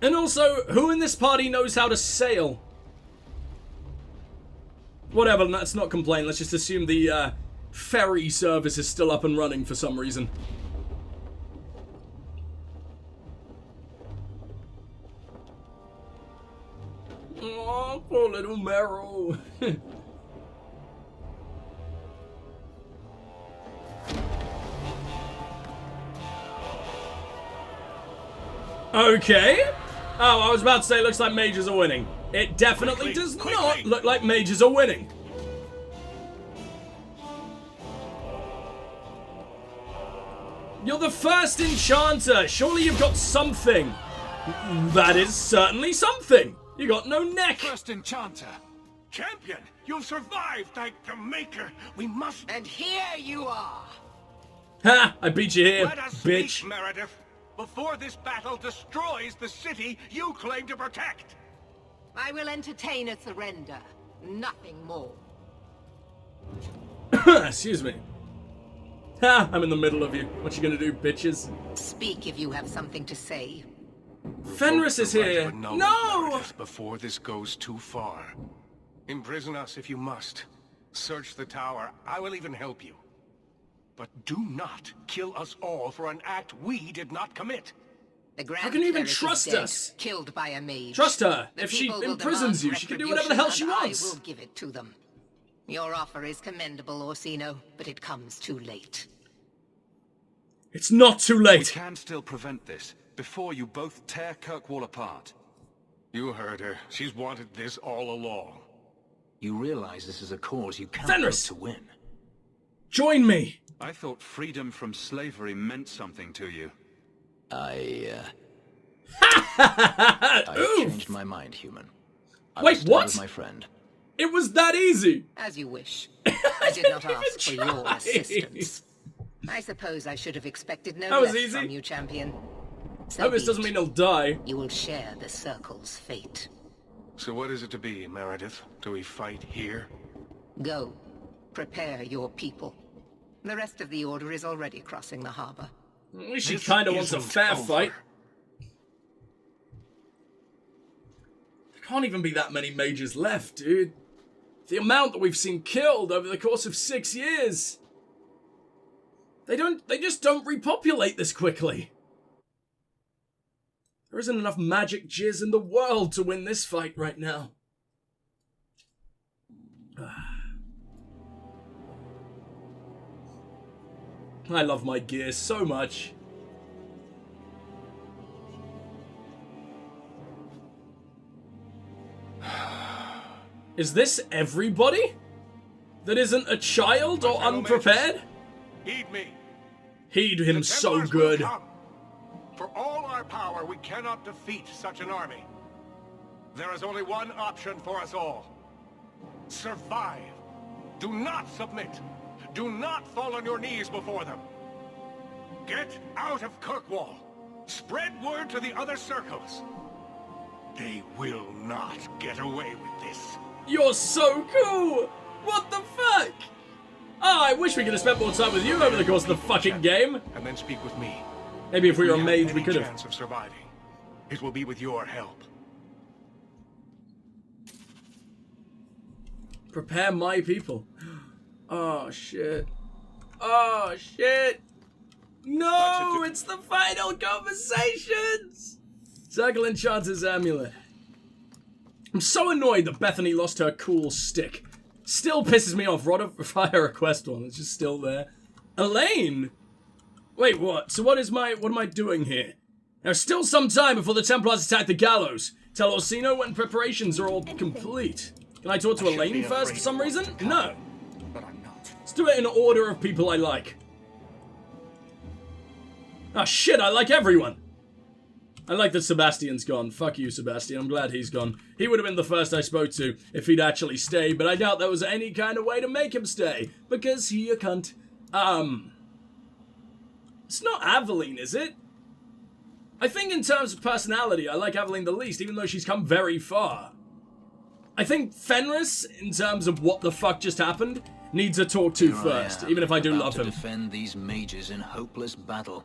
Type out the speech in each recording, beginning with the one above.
And also, who in this party knows how to sail? Whatever, let's not complain. Let's just assume the ferry service is still up and running for some reason. Oh, poor little Meryl. Okay. Oh, I was about to say, looks like mages are winning. It definitely does not look like mages are winning. You're the first enchanter. Surely you've got something. That is certainly something. You got no neck. First enchanter. Champion, you've survived, thank the Maker. We must... And here you are. Ha! I beat you here, Let us bitch. speak, Meredith, before this battle destroys the city you claim to protect. I will entertain a surrender. Nothing more. Excuse me. Ha! I'm in the middle of you. What you gonna do, bitches? Speak if you have something to say. Fenris is here. No! Meredith, before this goes too far. Imprison us if you must. Search the tower. I will even help you. But do not kill us all for an act we did not commit. The Grand How can you even Cleric is trust dead, us? Killed by a mage. Trust her. The If she people will imprisons you, demand she can do whatever the hell she retribution, wants. and I will give it to them. Your offer is commendable, Orsino, but it comes too late. It's not too We late. can still prevent this, before you both tear Kirkwall apart. You heard her. She's wanted this all along. You realize this is a cause you can't Fenris! hope to win. Join me. I thought freedom from slavery meant something to you. I've Oof. changed my mind, human. I Wait, will stand what? with my friend. It was that easy. As you wish. I did not didn't ask for even your try. assistance. I suppose I should have expected no That was less easy. from you, champion. So Hope this be doesn't it. mean he'll die. You will share the Circle's fate. So what is it to be, Meredith? Do we fight here? Go. Prepare your people. The rest of the Order is already crossing the harbor. She This kind of wants a isn't fair over. fight. There can't even be that many mages left, dude. The amount that we've seen killed over the course of 6 years. They just don't repopulate this quickly. There isn't enough magic jizz in the world to win this fight right now. I love my gear so much. Is this everybody? That isn't a child or fellow unprepared? Heed me. Heed him The so Templars will good. come. For all our power, we cannot defeat such an army. There is only one option for us all. Survive. Do not submit. Do not fall on your knees before them. Get out of Kirkwall. Spread word to the other circles. They will not get away with this. You're so cool! What the fuck? Oh, I wish we could have spent more time with you over the course of the fucking game. And then speak with me. Maybe if we were a have mage, we any could have. chance of surviving, it will be with your help. Prepare my people. Oh, shit. Oh, shit. No, it's the final conversations. Circle Enchanter's Amulet. I'm so annoyed that Bethany lost her cool stick. Still pisses me off. Fire request one. It's just still there. Elaine. Wait, what? So what am I doing here? There's still some time before the Templars attack the gallows. Tell Orsino when preparations are all complete. Can I talk to Elaine first for some reason? No. But I'm not. Let's do it in order of people I like. Ah, shit, I like everyone. I like that Sebastian's gone. Fuck you, Sebastian. I'm glad he's gone. He would have been the first I spoke to if he'd actually stayed, but I doubt there was any kind of way to make him stay, because he a cunt. It's not Aveline, is it? I think in terms of personality, I like Aveline the least, even though she's come very far. I think Fenris, in terms of what the fuck just happened, needs a talk to Here I first, am, even if I do about love to him. defend these mages in hopeless battle.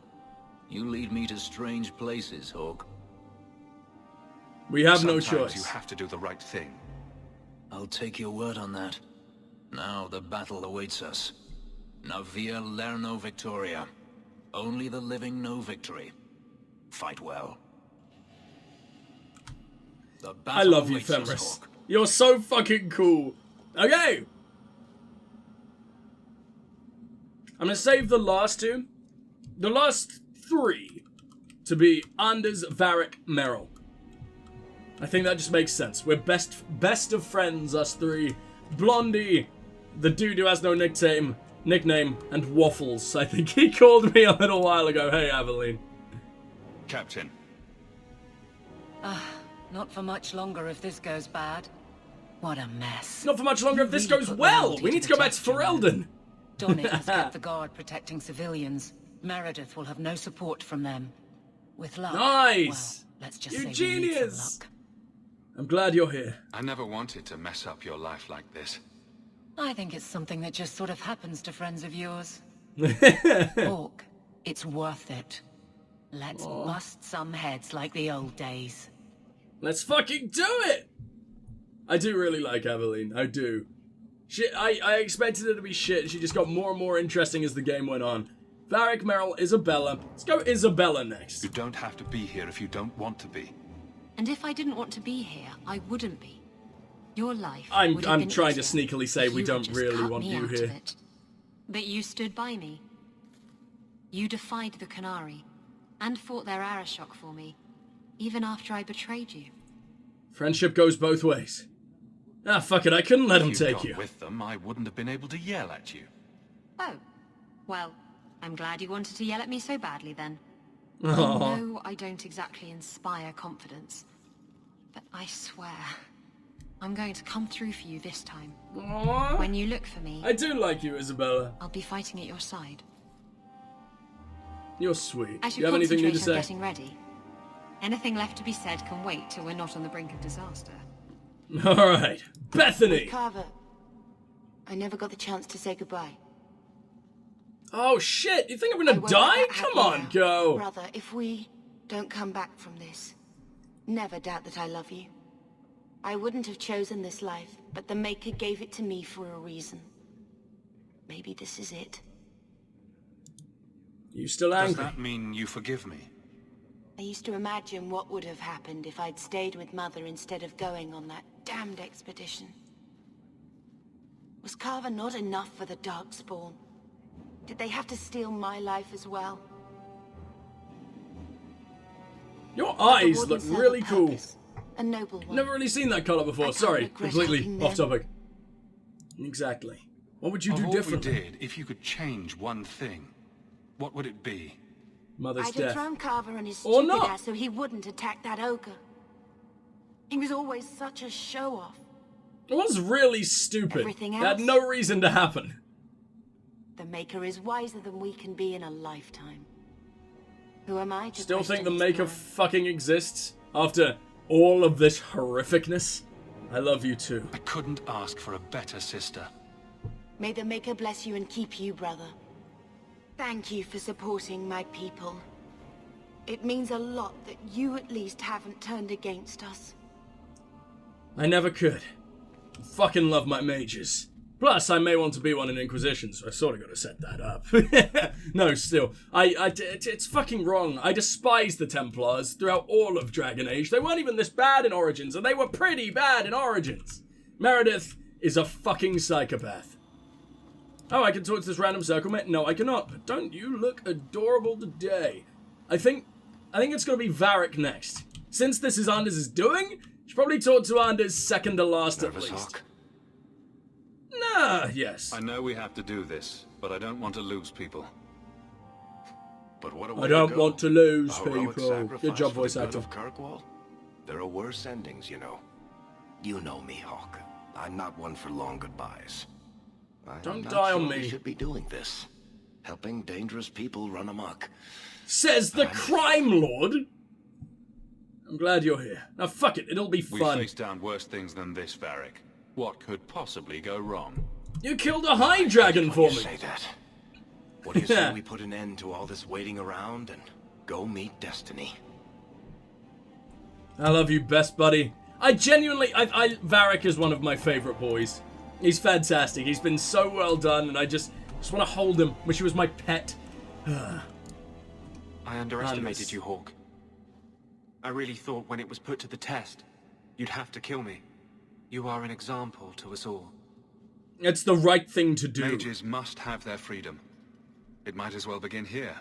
You lead me to strange places, Hawke. We have Sometimes no choice. you have to do the right thing. I'll take your word on that. Now the battle awaits us. Navia Lerno Victoria. Only the living know victory. Fight well. The battle I love you, awaits us, Fenris. Hawke. You're so fucking cool. Okay. I'm gonna save the last two. The last three to be Anders, Varric, Merrill. I think that just makes sense. We're best of friends, us three. Blondie, the dude who has no nickname, and Waffles. I think he called me a little while ago. Hey, Aveline. Captain. Not for much longer if this goes bad. What a mess. Not for much longer if this really goes put well. loyalty We to need to the go back to test, you know. Ferelden. Donnick has kept the guard protecting civilians. Meredith will have no support from them. With luck, Nice. well, let's just You say we need genius. some luck. I'm glad you're here. I never wanted to mess up your life like this. I think it's something that just sort of happens to friends of yours. Hawke, it's worth it. Let's bust some heads like the old days. Let's fucking do it! I do really like Aveline. I do. I expected her to be shit. She just got more and more interesting as the game went on. Varric, Merrill, Isabella. Let's go Isabella next. You don't have to be here if you don't want to be. And if I didn't want to be here, I wouldn't be. Your life I'm would have been trying to easier sneakily say if we you don't had just really cut want me you out here. of it. But you stood by me. You defied the Qunari, and fought their Arashok for me, even after I betrayed you. Friendship goes both ways. Ah, fuck it. I couldn't let him If you'd take gone you. with them, I wouldn't have been able to yell at you. Oh, well, I'm glad you wanted to yell at me so badly then. I Aw. know I don't exactly inspire confidence, but I swear, I'm going to come through for you this time. Aw. When you look for me, I do like you, Isabella. I'll be fighting at your side. You're sweet. I should You have anything new to concentrate on say? getting ready. Anything left to be said can wait till we're not on the brink of disaster. Alright. Bethany! Carver, I never got the chance to say goodbye. Oh shit, you think I'm I gonna won't die? let that Come happen on, now. go! Brother, if we don't come back from this, never doubt that I love you. I wouldn't have chosen this life, but the Maker gave it to me for a reason. Maybe this is it. You still Does angry? that mean you forgive me? I used to imagine what would have happened if I'd stayed with Mother instead of going on that damned expedition. Was Carver not enough for the Darkspawn? Did they have to steal my life as well? Your The eyes Warden look serve a really cool. purpose, a noble one. Never really seen that color before. I can't Sorry, regret completely helping off them. topic. Exactly. What would you Of do all differently? we did, if you could change one thing, what would it be? Mother's I'd have death. thrown Carver and his Or stupid not. ass so he wouldn't attack that ogre. He was always such a show-off. It was really stupid. Everything It had else? no reason to happen. The Maker is wiser than we can be in a lifetime. Who am I to Still think question the his Maker mind? fucking exists? After all of this horrificness? I love you too. I couldn't ask for a better sister. May the Maker bless you and keep you, brother. Thank you for supporting my people. It means a lot that you at least haven't turned against us. I never could. Fucking love my mages. Plus, I may want to be one in Inquisition, so I sort of got to set that up. No, still. It's fucking wrong. I despise the Templars throughout all of Dragon Age. They weren't even this bad in Origins, and they were pretty bad in Origins. Meredith is a fucking psychopath. Oh, I can talk to this random circle mate? No, I cannot. But don't you look adorable today? I think it's going to be Varric next. Since this is Anders' doing, you should probably talk to Anders second to last at Nervous, least. Hawke? Nah, yes. I know we have to do this, but I don't want to lose people. But what a I way don't to go. want to lose A heroic people. sacrifice Good job, for voice the good actor. of Kirkwall? There are worse endings, you know. You know me, Hawke. I'm not one for long goodbyes. I'm Don't not die on sure me. We should be doing this. Helping dangerous people run amok. Says the crime lord. I'm glad you're here. Now fuck it, it'll be We fun. faced down worse things than this, Varric. What could possibly go wrong? You killed a high dragon for When you me. say that. What do you say we put an end to all this waiting around and go meet destiny? I love you, best buddy. I genuinely, Varric is one of my favorite boys. He's fantastic. He's been so well done, and I just want to hold him. Wish he was my pet. I underestimated you, Hawke. I really thought when it was put to the test, you'd have to kill me. You are an example to us all. It's the right thing to do. Mages must have their freedom. It might as well begin here.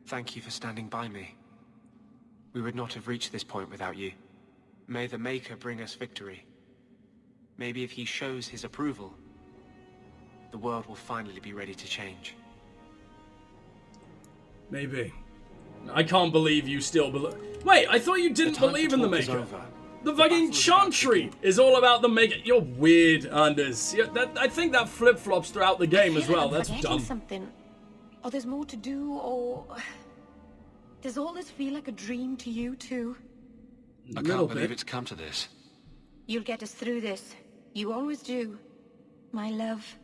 Thank you for standing by me. We would not have reached this point without you. May the Maker bring us victory. Maybe if he shows his approval, the world will finally be ready to change. Maybe. I can't believe you still believe. Wait, I thought you didn't believe in the Maker. The fucking Chantry is all about the Maker. You're weird, Anders. I think that flip-flops throughout the game as well. That's dumb. Something. Or there's more to do, or... Does all this feel like a dream to you, too? I can't believe it's come to this. You'll get us through this. You always do. My love.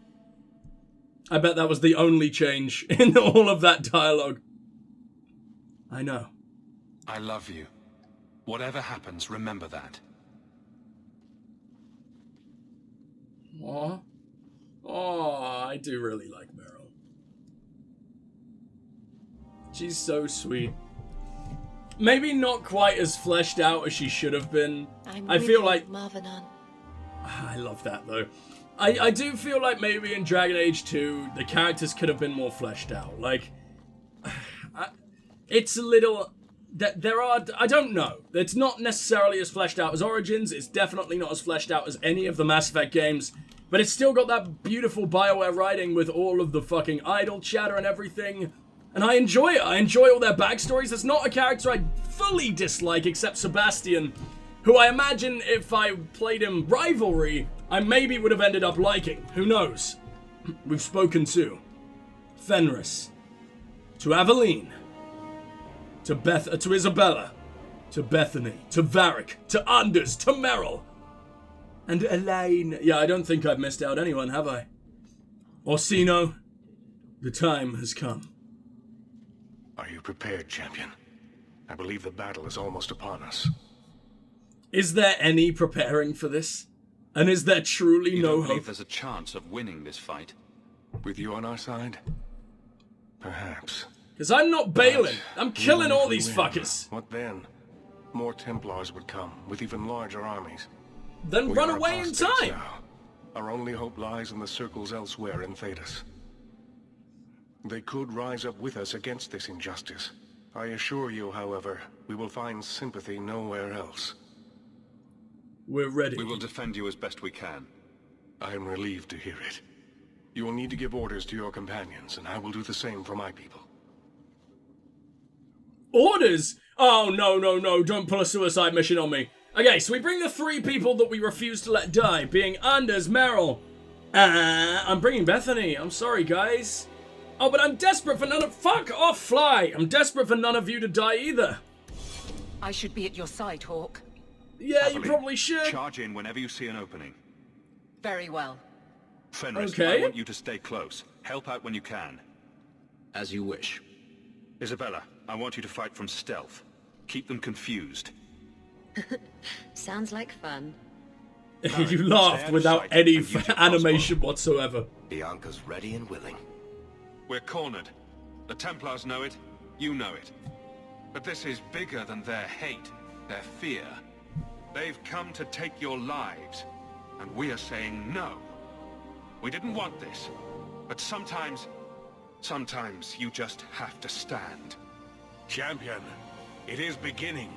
I bet that was the only change in all of that dialogue. I know. I love you. Whatever happens, remember that. Aw. Aw, I do really like Meryl. She's so sweet. Maybe not quite as fleshed out as she should have been. I feel like... Marvenon. I love that, though. I do feel like maybe in Dragon Age 2, the characters could have been more fleshed out. Like, it's a little... There are... I don't know. It's not necessarily as fleshed out as Origins. It's definitely not as fleshed out as any of the Mass Effect games. But it's still got that beautiful Bioware writing with all of the fucking idle chatter and everything. And I enjoy it. I enjoy all their backstories. There's not a character I fully dislike except Sebastian, who I imagine if I played him Rivalry, I maybe would have ended up liking. Who knows? We've spoken to Fenris, to Aveline, to Isabella, to Bethany, to Varric, to Anders, to Meryl, and Elaine. Yeah, I don't think I've missed out anyone, have I? Orsino, the time has come. Are you prepared, champion? I believe the battle is almost upon us. Is there any preparing for this? And is there truly no You don't hope? believe there's a chance of winning this fight? With you on our side? Perhaps. Because I'm not bailing. I'm killing Even if all we these win, fuckers. What then? More Templars would come, with even larger armies. Then We run are away in apostates time. now. Our only hope lies in the circles elsewhere in Thedas. They could rise up with us against this injustice. I assure you, however, we will find sympathy nowhere else. We're ready. We will defend you as best we can. I am relieved to hear it. You will need to give orders to your companions, and I will do the same for my people. Orders? Oh, no, don't pull a suicide mission on me. Okay, so we bring the 3 people that we refuse to let die, being Anders, Meryl. I'm bringing Bethany. I'm sorry, guys. Oh, but I'm desperate for none of... Fuck off, Fly. I'm desperate for none of you to die either. I should be at your side, Hawke. Yeah, Aveline, you probably should. Charge in whenever you see an opening. Very well. Fenris, Okay. I want you to stay close. Help out when you can. As you wish. Isabella, I want you to fight from stealth. Keep them confused. Sounds like fun. You laughed without any animation whatsoever. Bianca's ready and willing. We're cornered. The Templars know it. You know it. But this is bigger than their hate, their fear. They've come to take your lives, and we are saying no. We didn't want this, but sometimes you just have to stand. Champion, it is beginning.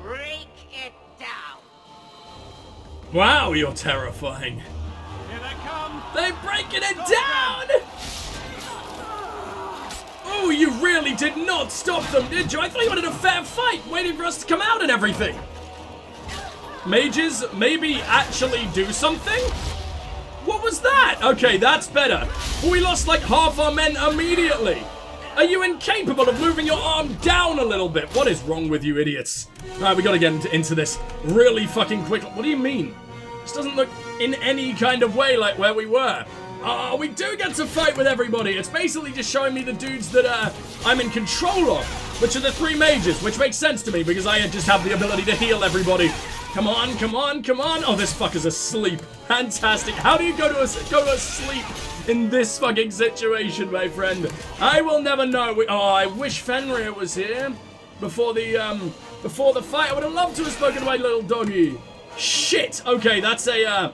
Break it down. Wow, you're terrifying. Here they come! They're breaking it down! Oh, you really did not stop them, did you? I thought you wanted a fair fight, waiting for us to come out and everything. Mages, maybe actually do something? What was that? Okay, that's better. We lost like half our men immediately. Are you incapable of moving your arm down a little bit? What is wrong with you idiots? Alright, we gotta get into this really fucking quick. What do you mean? This doesn't look in any kind of way like where we were. Oh, we do get to fight with everybody. It's basically just showing me the dudes that I'm in control of, which are the 3 mages, which makes sense to me because I just have the ability to heal everybody. Come on, come on, come on. Oh, this fucker's asleep. Fantastic. How do you go to sleep in this fucking situation, my friend? I will never know. Oh, I wish Fenrir was here before the fight. I would have loved to have spoken to my little doggy. Shit. Okay, that's a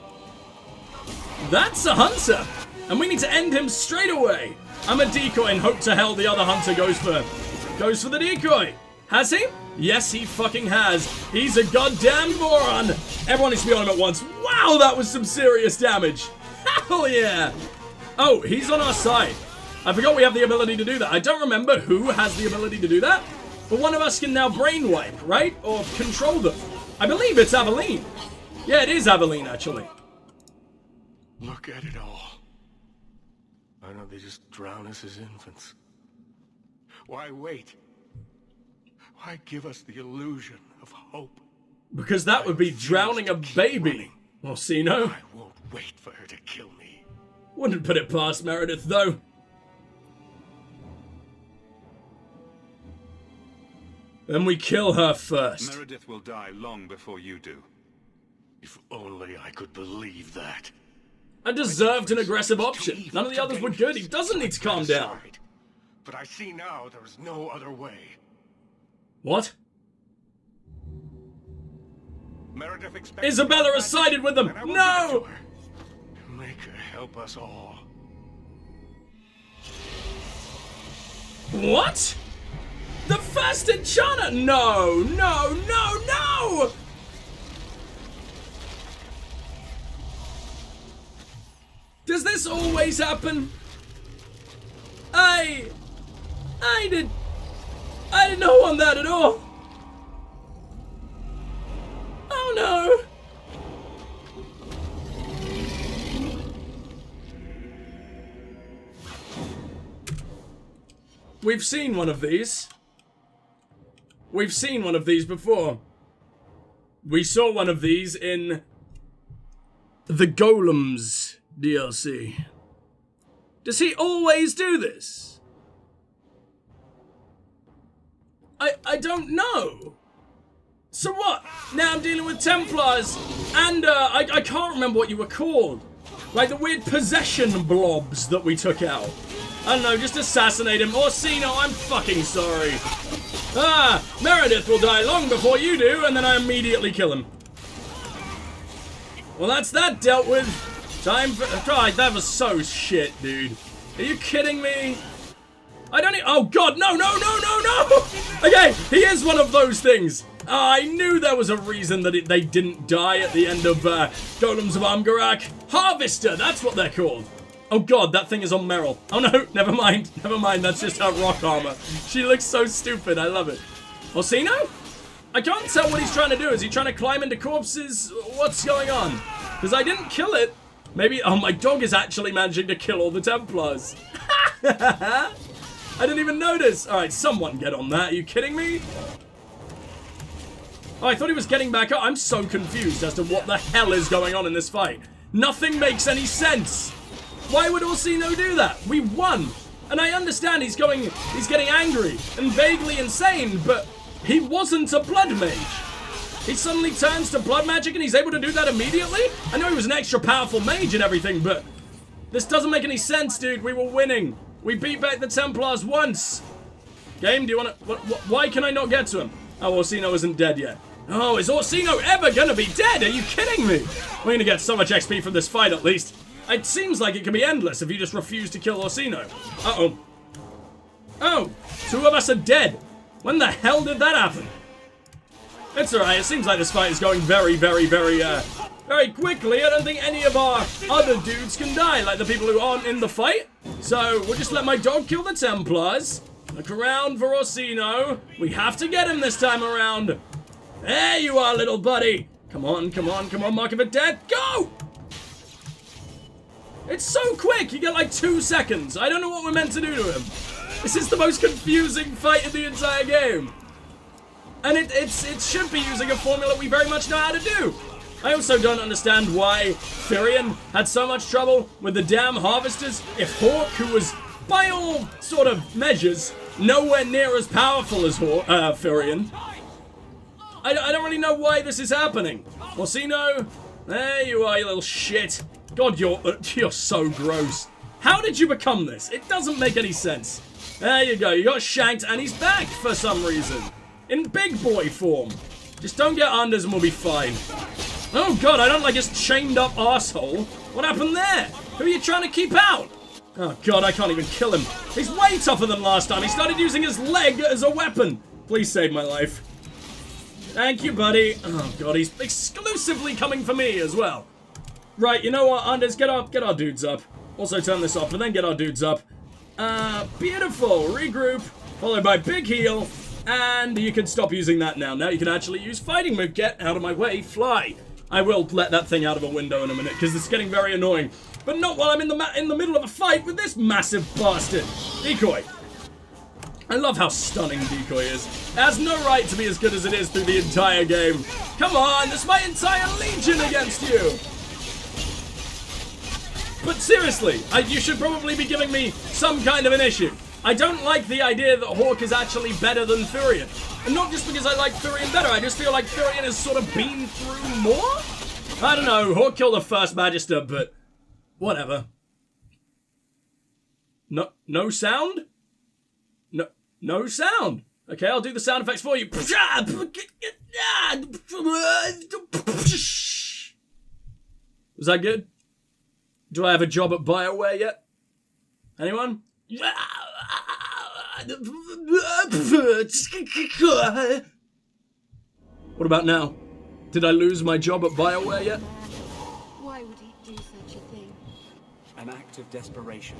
hunter. And we need to end him straight away. I'm a decoy and hope to hell the other hunter goes for the decoy. Has he? Yes, he fucking has. He's a goddamn moron. Everyone needs to be on him at once. Wow, that was some serious damage. Hell yeah. Oh, he's on our side. I forgot we have the ability to do that. I don't remember who has the ability to do that, but one of us can now brainwipe, right? Or control them. I believe it's Aveline. Yeah, it is Aveline, actually. Look at it all. Why don't they just drown us as infants? Why wait? Why give us the illusion of hope? Because that would be drowning a baby. Orsino. I won't wait for her to kill me. Wouldn't put it past Meredith, though. Then we kill her first. Meredith will die long before you do. If only I could believe that. A deserved and aggressive option. None of the others were good. He doesn't need to calm down. But I see now there is no other way. What? Meredith expects Isabella has sided with them. No! Make her help us all. What? The first enchanter? No, no, no, no! Does this always happen? I didn't want that at all. Oh no. We've seen one of these. We've seen one of these before. We saw one of these in the Golems DLC. Does he always do this? I don't know. So what? Now I'm dealing with Templars, and I can't remember what you were called. Like the weird possession blobs that we took out. I don't know, just assassinate him. Orsino, I'm fucking sorry. Ah, Meredith will die long before you do, and then I immediately kill him. Well, that's that dealt with. Time for... God, that was so shit, dude. Are you kidding me? I don't... Oh, God, no, no, no, no, no! Okay, he is one of those things. I knew there was a reason that they didn't die at the end of Golems of Amgarak. Harvester, that's what they're called. Oh, God, that thing is on Meryl. Oh, no, never mind. Never mind, that's just her rock armor. She looks so stupid, I love it. Orsino? I can't tell what he's trying to do. Is he trying to climb into corpses? What's going on? Because I didn't kill it. Maybe... Oh, my dog is actually managing to kill all the Templars. I didn't even notice. All right, someone get on that. Are you kidding me? Oh, I thought he was getting back up. I'm so confused as to what the hell is going on in this fight. Nothing makes any sense. Why would Orsino do that? We won. And I understand he's getting angry and vaguely insane, but he wasn't a blood mage. He suddenly turns to blood magic and he's able to do that immediately? I know he was an extra powerful mage and everything, but this doesn't make any sense, dude. We were winning. We beat back the Templars once. Game, do you want to... Why can I not get to him? Oh, Orsino isn't dead yet. Oh, is Orsino ever gonna be dead? Are you kidding me? We're gonna get so much XP from this fight, at least. It seems like it can be endless if you just refuse to kill Orsino. Uh-oh. Oh, 2 of us are dead. When the hell did that happen? It's alright, it seems like this fight is going very, very, very quickly. I don't think any of our other dudes can die, like the people who aren't in the fight. So, we'll just let my dog kill the Templars. Look around for Orsino. We have to get him this time around. There you are, little buddy. Come on, come on, come on, mark of a death. Go! It's so quick. You get like 2 seconds. I don't know what we're meant to do to him. This is the most confusing fight in the entire game. And it should be using a formula we very much know how to do. I also don't understand why Firion had so much trouble with the damn harvesters if Hawke, who was, by all sort of measures, nowhere near as powerful as Firion. I don't really know why this is happening. Orsino, there you are, you little shit. God, you're so gross. How did you become this? It doesn't make any sense. There you go, you got shanked and he's back for some reason. In big boy form. Just don't get unders and we'll be fine. Oh god, I don't like his chained up asshole. What happened there? Who are you trying to keep out? Oh god, I can't even kill him. He's way tougher than last time. He started using his leg as a weapon. Please save my life. Thank you, buddy. Oh god, he's exclusively coming for me as well. Right, you know what, unders, get our dudes up. Also turn this off, and then get our dudes up. Beautiful. Regroup, followed by big heal, and you can stop using that now. Now you can actually use fighting move. Get out of my way, fly. I will let that thing out of a window in a minute, because it's getting very annoying. But not while I'm in the middle of a fight with this massive bastard. Decoy. I love how stunning Decoy is. It has no right to be as good as it is through the entire game. Come on, there's my entire legion against you. But seriously, you should probably be giving me some kind of an issue. I don't like the idea that Hawke is actually better than Firion. And not just because I like Firion better, I just feel like Firion has sort of been through more? I don't know, Hawke killed the first Magister, but whatever. No sound? No sound. Okay, I'll do the sound effects for you. Was that good? Do I have a job at Bioware yet? Anyone? What about now? Did I lose my job at Bioware yet? Why would he do such a thing? An act of desperation.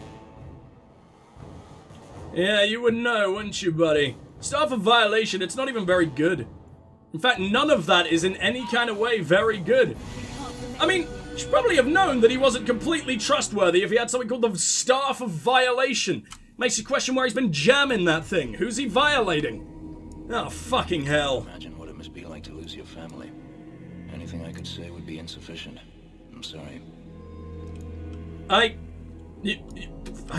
Yeah, you would know, wouldn't you, buddy? Staff of Violation, it's not even very good. In fact, none of that is in any kind of way very good. I mean, you should probably have known that he wasn't completely trustworthy if he had something called the Staff of Violation. Makes you question where he's been jamming that thing. Who's he violating? Oh, fucking hell. Imagine what it must be like to lose your family. Anything I could say would be insufficient. I'm sorry. I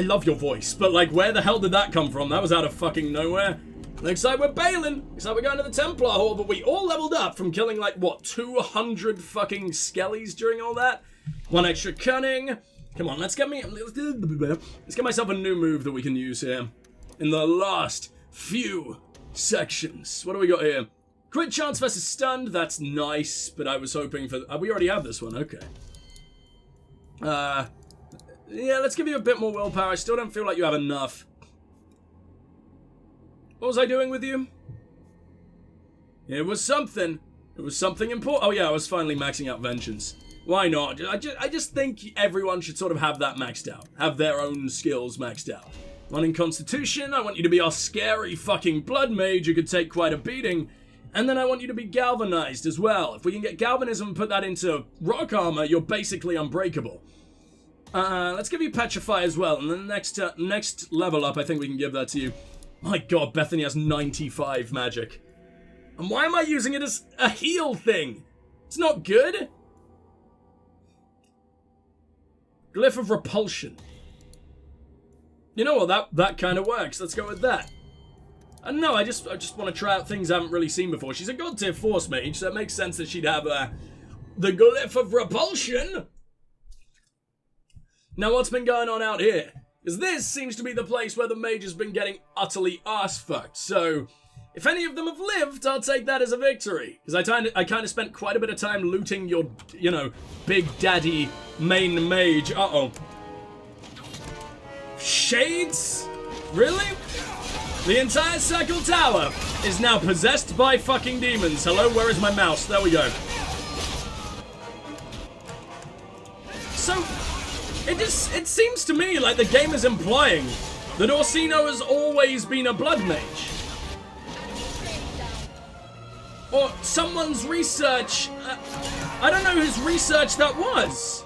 love your voice, but like, where the hell did that come from? That was out of fucking nowhere. Looks like we're bailing. Looks like we're going to the Templar Hall, but we all leveled up from killing like, what, 200 fucking skellies during all that? One extra cunning. Come on, let's get myself a new move that we can use here. In the last few sections. What do we got here? Crit chance versus stunned. That's nice, but I was hoping for... we already have this one, okay. Yeah, let's give you a bit more willpower. I still don't feel like you have enough. What was I doing with you? It was something. It was something important. Oh yeah, I was finally maxing out Vengeance. Why not? I just think everyone should sort of have that maxed out. Have their own skills maxed out. One in Constitution, I want you to be our scary fucking blood mage who could take quite a beating. And then I want you to be galvanized as well. If we can get galvanism and put that into rock armor, you're basically unbreakable. Let's give you Petrify as well, and then the next level up, I think we can give that to you. My god, Bethany has 95 magic. And why am I using it as a heal thing? It's not good. Glyph of Repulsion. You know what, that kind of works. Let's go with that. I don't know, I just want to try out things I haven't really seen before. She's a god tier force mage, so it makes sense that she'd have the Glyph of Repulsion. Now, what's been going on out here? Because this seems to be the place where the mage has been getting utterly ass-fucked. So, if any of them have lived, I'll take that as a victory. Because I kind of spent quite a bit of time looting your, you know, big daddy main mage. Uh-oh. Shades? Really? The entire Circle Tower is now possessed by fucking demons. Hello, where is my mouse? There we go. So... It seems to me like the game is implying that Orsino has always been a blood mage. Or someone's research... I don't know whose research that was.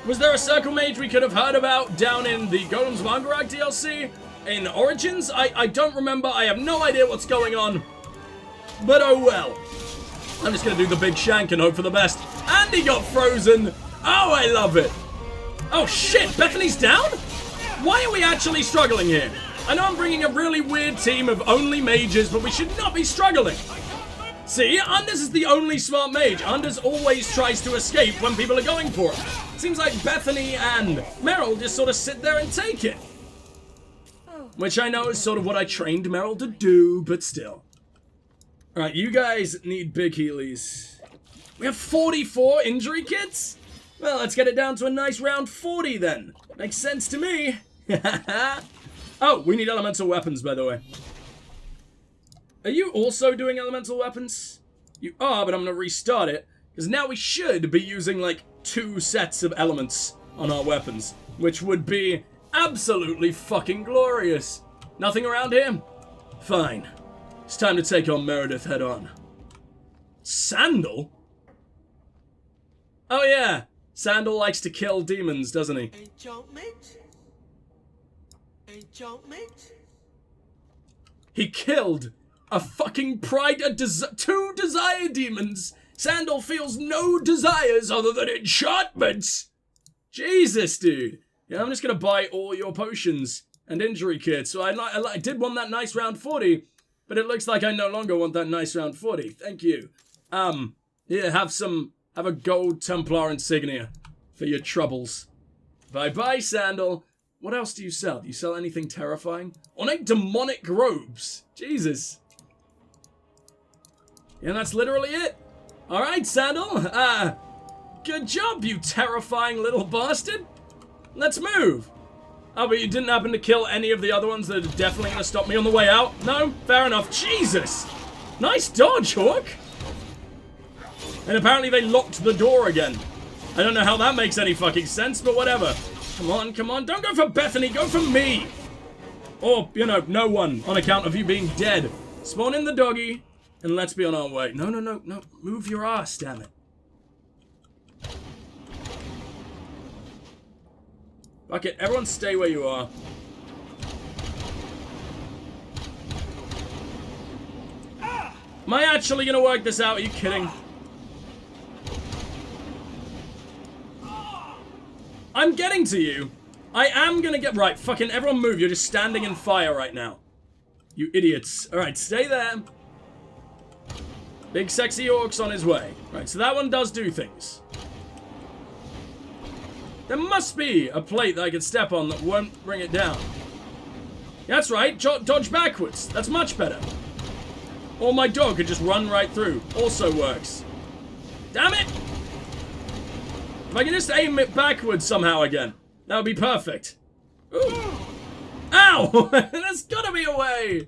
Was there a circle mage we could have heard about down in the Golems of Angarag DLC? In Origins? I don't remember. I have no idea what's going on. But oh well. I'm just going to do the big shank and hope for the best. And he got frozen. Oh, I love it. Oh, shit. Bethany's down? Why are we actually struggling here? I know I'm bringing a really weird team of only mages, but we should not be struggling. See, Anders is the only smart mage. Anders always tries to escape when people are going for him. Seems like Bethany and Meryl just sort of sit there and take it. Which I know is sort of what I trained Meryl to do, but still. Alright, you guys need big healies. We have 44 injury kits? Well, let's get it down to a nice round 40 then. Makes sense to me. Oh, we need elemental weapons, by the way. Are you also doing elemental weapons? You are, but I'm going to restart it. Because now we should be using, like, 2 sets of elements on our weapons. Which would be absolutely fucking glorious. Nothing around here? Fine. It's time to take on Meredith head on. Sandal? Oh yeah. Sandal likes to kill demons, doesn't he? He killed a fucking two desire demons. Sandal feels no desires other than enchantments. Jesus, dude. Yeah, I'm just gonna buy all your potions and injury kits. So I did want that nice round 40, but it looks like I no longer want that nice round 40. Thank you. Here, have a gold Templar insignia for your troubles. Bye-bye, Sandal. What else do you sell? Do you sell anything terrifying? Ornate demonic robes. Jesus. Yeah, that's literally it. Alright, Sandal. Good job, you terrifying little bastard. Let's move. Oh, but you didn't happen to kill any of the other ones that are definitely going to stop me on the way out? No? Fair enough. Jesus. Nice dodge, Hawke. And apparently they locked the door again. I don't know how that makes any fucking sense, but whatever. Come on, come on. Don't go for Bethany. Go for me. Or, you know, no one on account of you being dead. Spawn in the doggy, and let's be on our way. No, no, no, no. Move your ass, damn it. Fuck it. Everyone stay where you are. Am I actually gonna work this out? Are you kidding? I'm getting to you. I am gonna get... Right, fucking everyone move. You're just standing in fire right now. You idiots. Alright, stay there. Big sexy Hawke's on his way. Right, so that one does do things. There must be a plate that I can step on that won't bring it down. That's right, dodge backwards. That's much better. Or my dog could just run right through. Also works. Damn it! If I can just aim it backwards somehow again, that would be perfect. Ooh. Ow! There's gotta be a way!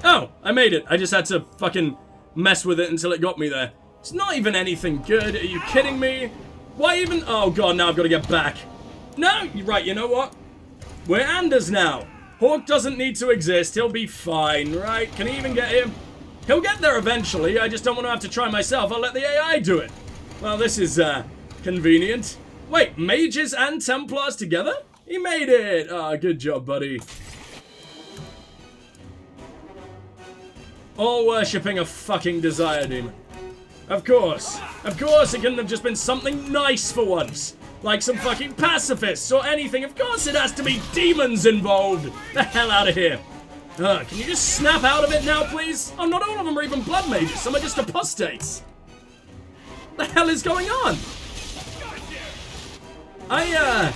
Oh, I made it. I just had to fucking mess with it until it got me there. It's not even anything good. Are you kidding me? Why even... Oh god, now I've got to get back. No, you're right, you know what? We're Anders now. Hawke doesn't need to exist. He'll be fine, right? Can he even get him? He'll get there eventually. I just don't want to have to try myself. I'll let the AI do it. Well, this is, convenient. Wait, mages and Templars together? He made it. Ah, good job, buddy. All worshipping a fucking desire demon. Of course. Of course, it couldn't have just been something nice for once. Like some fucking pacifists or anything. Of course it has to be demons involved. The hell out of here. Can you just snap out of it now, please? Oh, not all of them are even blood mages. Some are just apostates. The hell is going on? I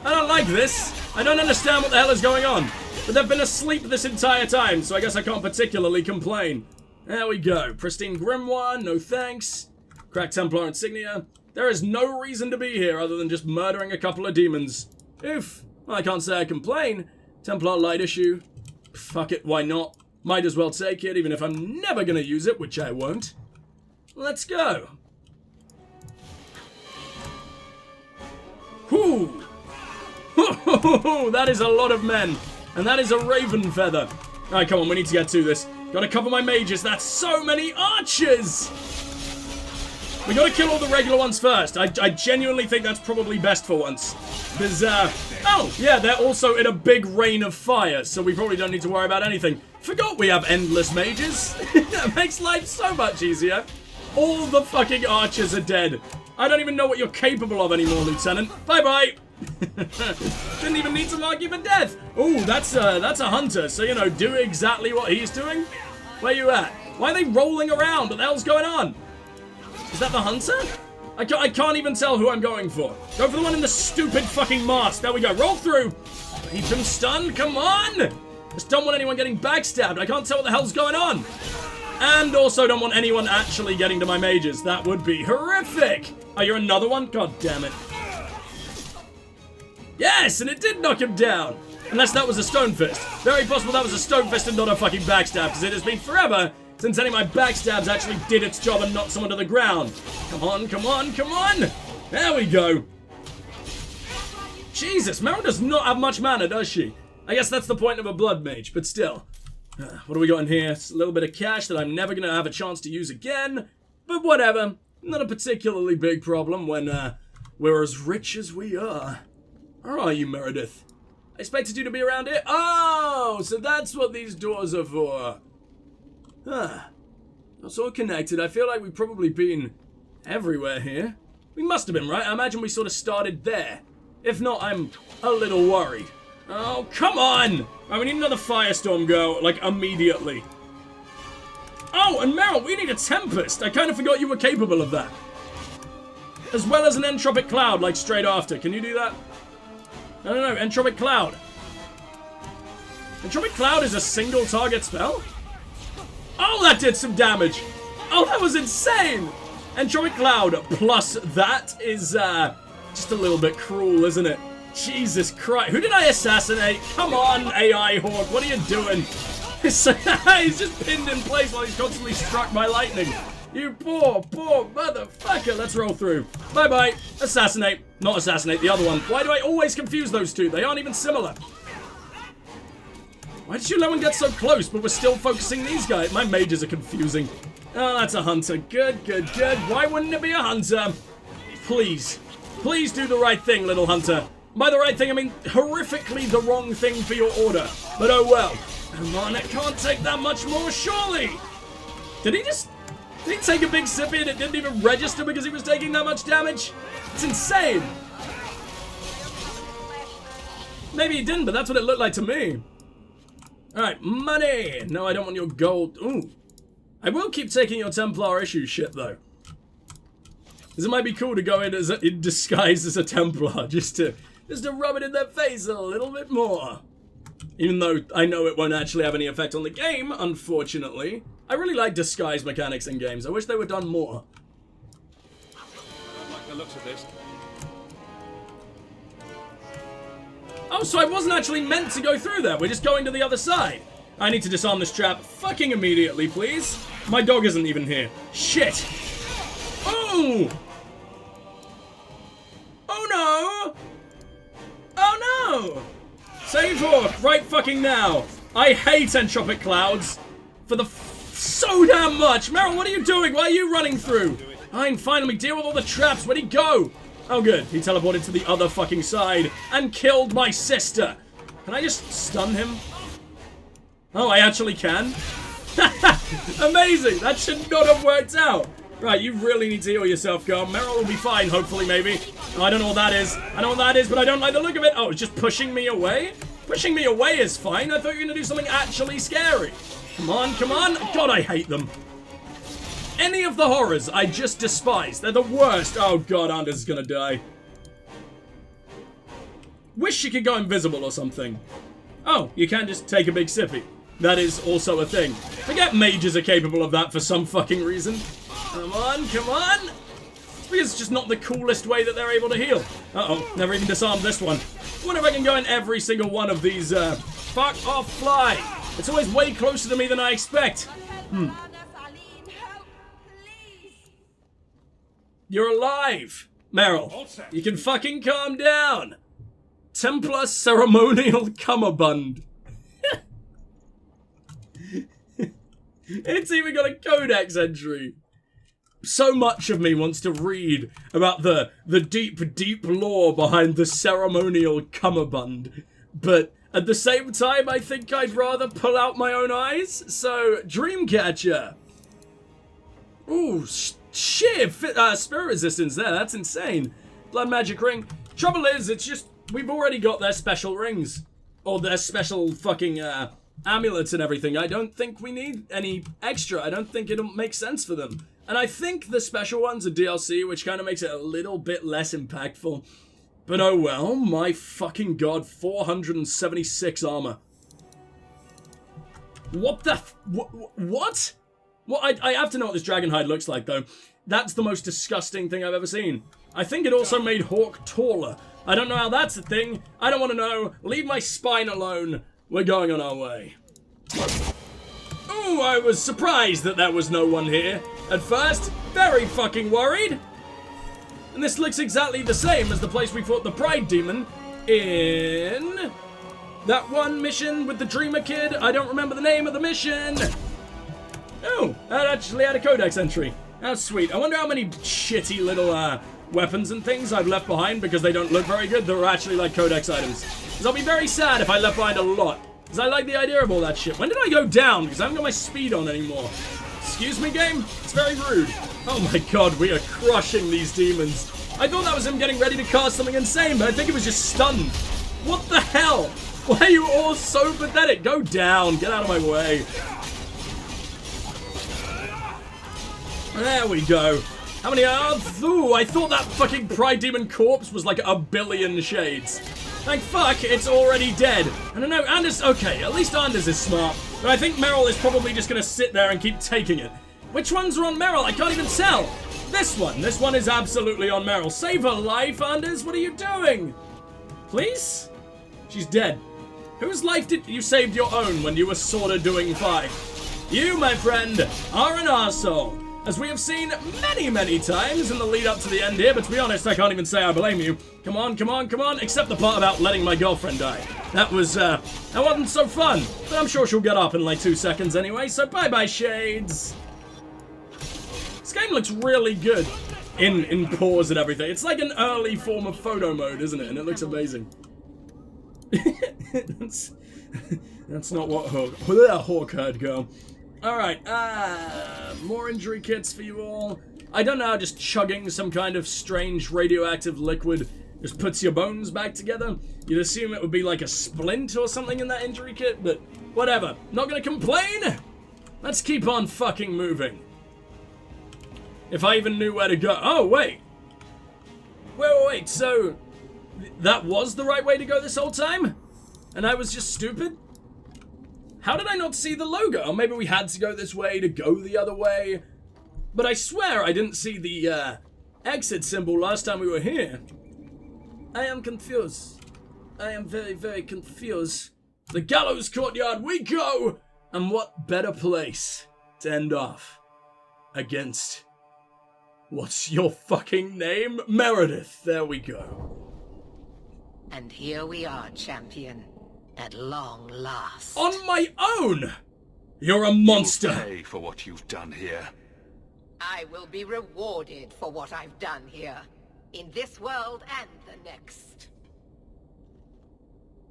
don't like this. I don't understand what the hell is going on. But they've been asleep this entire time, so I guess I can't particularly complain. There we go. Pristine Grimoire, no thanks. Cracked Templar insignia. There is no reason to be here other than just murdering a couple of demons. Oof. Well, I can't say I complain. Templar light issue. Fuck it, why not? Might as well take it, even if I'm never gonna use it, which I won't. Let's go. Whoo! That is a lot of men. And that is a raven feather. Alright, come on, we need to get to this. Gotta cover my mages. That's so many archers! We gotta kill all the regular ones first. I genuinely think that's probably best for once. Because, oh, yeah, they're also in a big rain of fire, so we probably don't need to worry about anything. Forgot we have endless mages. That makes life so much easier. All the fucking archers are dead. I don't even know what you're capable of anymore, Lieutenant. Bye-bye. Didn't even need to mark you for death. Ooh, that's a hunter, so, you know, do exactly what he's doing. Where you at? Why are they rolling around? What the hell's going on? Is that the hunter? I can't even tell who I'm going for. Go for the one in the stupid fucking mask. There we go. Roll through. Keep him stunned. Come on. Just don't want anyone getting backstabbed. I can't tell what the hell's going on. And also don't want anyone actually getting to my mages. That would be horrific. Oh, you're another one? God damn it. Yes, and it did knock him down. Unless that was a stone fist. Very possible that was a stone fist and not a fucking backstab, because it has been forever since any of my backstabs actually did its job and knocked someone to the ground. Come on, come on, come on! There we go. Jesus, Meryl does not have much mana, does she? I guess that's the point of a blood mage, but still. What do we got in here? It's a little bit of cash that I'm never going to have a chance to use again. But whatever. Not a particularly big problem when we're as rich as we are. Where are you, Meredith? I expected you to be around here. Oh, so that's what these doors are for. Huh. It's all connected. I feel like we've probably been everywhere here. We must have been, right? I imagine we sort of started there. If not, I'm a little worried. Oh, come on! Right, we need another firestorm go, like, immediately. Oh, and Meryl, we need a Tempest. I kind of forgot you were capable of that. As well as an Entropic Cloud, like, straight after. Can you do that? No, Entropic Cloud. Entropic Cloud is a single target spell? Oh, that did some damage. Oh, that was insane. Entropic Cloud plus that is just a little bit cruel, isn't it? Jesus Christ. Who did I assassinate? Come on, AI Hawke. What are you doing? He's just pinned in place while he's constantly struck by lightning. You poor motherfucker. Let's roll through. Bye-bye. Assassinate. Not assassinate, the other one. Why do I always confuse those two? They aren't even similar. Why did you let one get so close, but we're still focusing these guys? My mages are confusing. Oh, that's a hunter. Good, good, good. Why wouldn't it be a hunter? Please. Please do the right thing, little hunter. By the right thing, I mean horrifically the wrong thing for your order. But oh well. Come on, it can't take that much more, surely. Did he take a big sippy and it didn't even register because he was taking that much damage? It's insane. Maybe he didn't, but that's what it looked like to me. Alright, money! No, I don't want your gold. Ooh. I will keep taking your Templar issue shit, though. Because it might be cool to go in disguised as a Templar, just to rub it in their face a little bit more. Even though I know it won't actually have any effect on the game, unfortunately. I really like disguise mechanics in games. I wish they were done more. I don't like the looks of this. Oh, so I wasn't actually meant to go through there. We're just going to the other side. I need to disarm this trap fucking immediately, please. My dog isn't even here. Shit. Oh! Oh no! Oh no! Save Hawke right fucking now. I hate Entropic Clouds for the so damn much. Meryl, what are you doing? Why are you running through? Fine, finally deal with all the traps. Where'd he go? Oh good, he teleported to the other fucking side and killed my sister. Can I just stun him? Oh, I actually can? Amazing, that should not have worked out. Right, you really need to heal yourself, girl. Meryl will be fine, hopefully, maybe. Oh, I don't know what that is. I know what that is, but I don't like the look of it. Oh, it's just pushing me away? Pushing me away is fine. I thought you were gonna do something actually scary. Come on, come on. God, I hate them. Any of the horrors, I just despise. They're the worst. Oh god, Anders is gonna die. Wish she could go invisible or something. Oh, you can just take a big sippy. That is also a thing. Forget mages are capable of that for some fucking reason. Come on, come on. It's because it's just not the coolest way that they're able to heal. Uh-oh, never even disarmed this one. Wonder if I can go in every single one of these, fuck off fly. It's always way closer to me than I expect. You're alive, Meryl. You can fucking calm down. Templar ceremonial cummerbund. It's even got a codex entry. so much of me wants to read about the deep, deep lore behind the ceremonial cummerbund. But at the same time, I think I'd rather pull out my own eyes. So, Dreamcatcher. Ooh, shit. Spirit resistance there. That's insane. Blood magic ring. Trouble is, it's just, we've already got their special rings. Or their special fucking, amulets and everything. I don't think we need any extra. I don't think it'll make sense for them. And I think the special ones are DLC, which kind of makes it a little bit less impactful. But oh well, my fucking god, 476 armor. What the what? What? I have to know what this dragon hide looks like, though. That's the most disgusting thing I've ever seen. I think it also made Hawke taller. I don't know how that's a thing. I don't want to know. Leave my spine alone. We're going on our way. Ooh, I was surprised that there was no one here. At first, very fucking worried. And this looks exactly the same as the place we fought the Pride Demon in that one mission with the Dreamer Kid. I don't remember the name of the mission. Oh, that actually had a codex entry. That's sweet. I wonder how many shitty little weapons and things I've left behind because they don't look very good that are actually like codex items. Because I'll be very sad if I left behind a lot. Because I like the idea of all that shit. When did I go down? Because I haven't got my speed on anymore. Excuse me, game? It's very rude. Oh my god, we are crushing these demons. I thought that was him getting ready to cast something insane, but I think it was just stunned. What the hell? Why are you all so pathetic? Go down. Get out of my way. There we go. How many are? Ooh, I thought that fucking Pride Demon corpse was like a billion shades. Thank fuck, it's already dead. I don't know, Anders, okay, at least Anders is smart. But I think Meryl is probably just gonna sit there and keep taking it. Which ones are on Meryl? I can't even tell. This one is absolutely on Meryl. Save her life, Anders, what are you doing? Please? She's dead. Whose life did you save your own when you were sorta doing fine? You, my friend, are an arsehole. As we have seen many, many times in the lead up to the end here, but to be honest, I can't even say I blame you. Come on, come on, come on, except the part about letting my girlfriend die. That wasn't so fun, but I'm sure she'll get up in like 2 seconds anyway, so bye-bye, Shades. This game looks really good in pause and everything. It's like an early form of photo mode, isn't it? And it looks amazing. That's not what Hawke heard, girl. Alright, more injury kits for you all. I don't know how just chugging some kind of strange radioactive liquid just puts your bones back together. You'd assume it would be like a splint or something in that injury kit, but whatever. Not gonna complain! Let's keep on fucking moving. If I even knew where to go. Oh, wait. Wait, so that was the right way to go this whole time? And I was just stupid? How did I not see the logo? Or maybe we had to go this way to go the other way. But I swear I didn't see the exit symbol last time we were here. I am confused. I am very, very confused. The gallows courtyard we go! And what better place to end off against... What's your fucking name? Meredith. There we go. And here we are, champion. At long last. On my own! You're a monster! You'll pay for what you've done here. I will be rewarded for what I've done here. In this world and the next.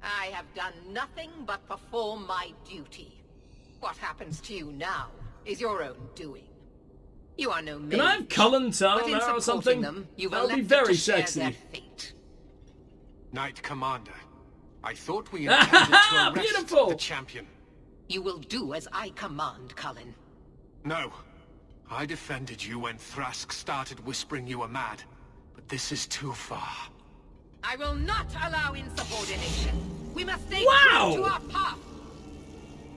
I have done nothing but perform my duty. What happens to you now is your own doing. You are no mage. Can I have Cullen tell her or something? Them, you that would be very sexy. Knight Commander. I thought we intended to arrest Beautiful. The champion. You will do as I command, Cullen. No. I defended you when Thrask started whispering you were mad. But this is too far. I will not allow insubordination. We must stay Wow. true to our path.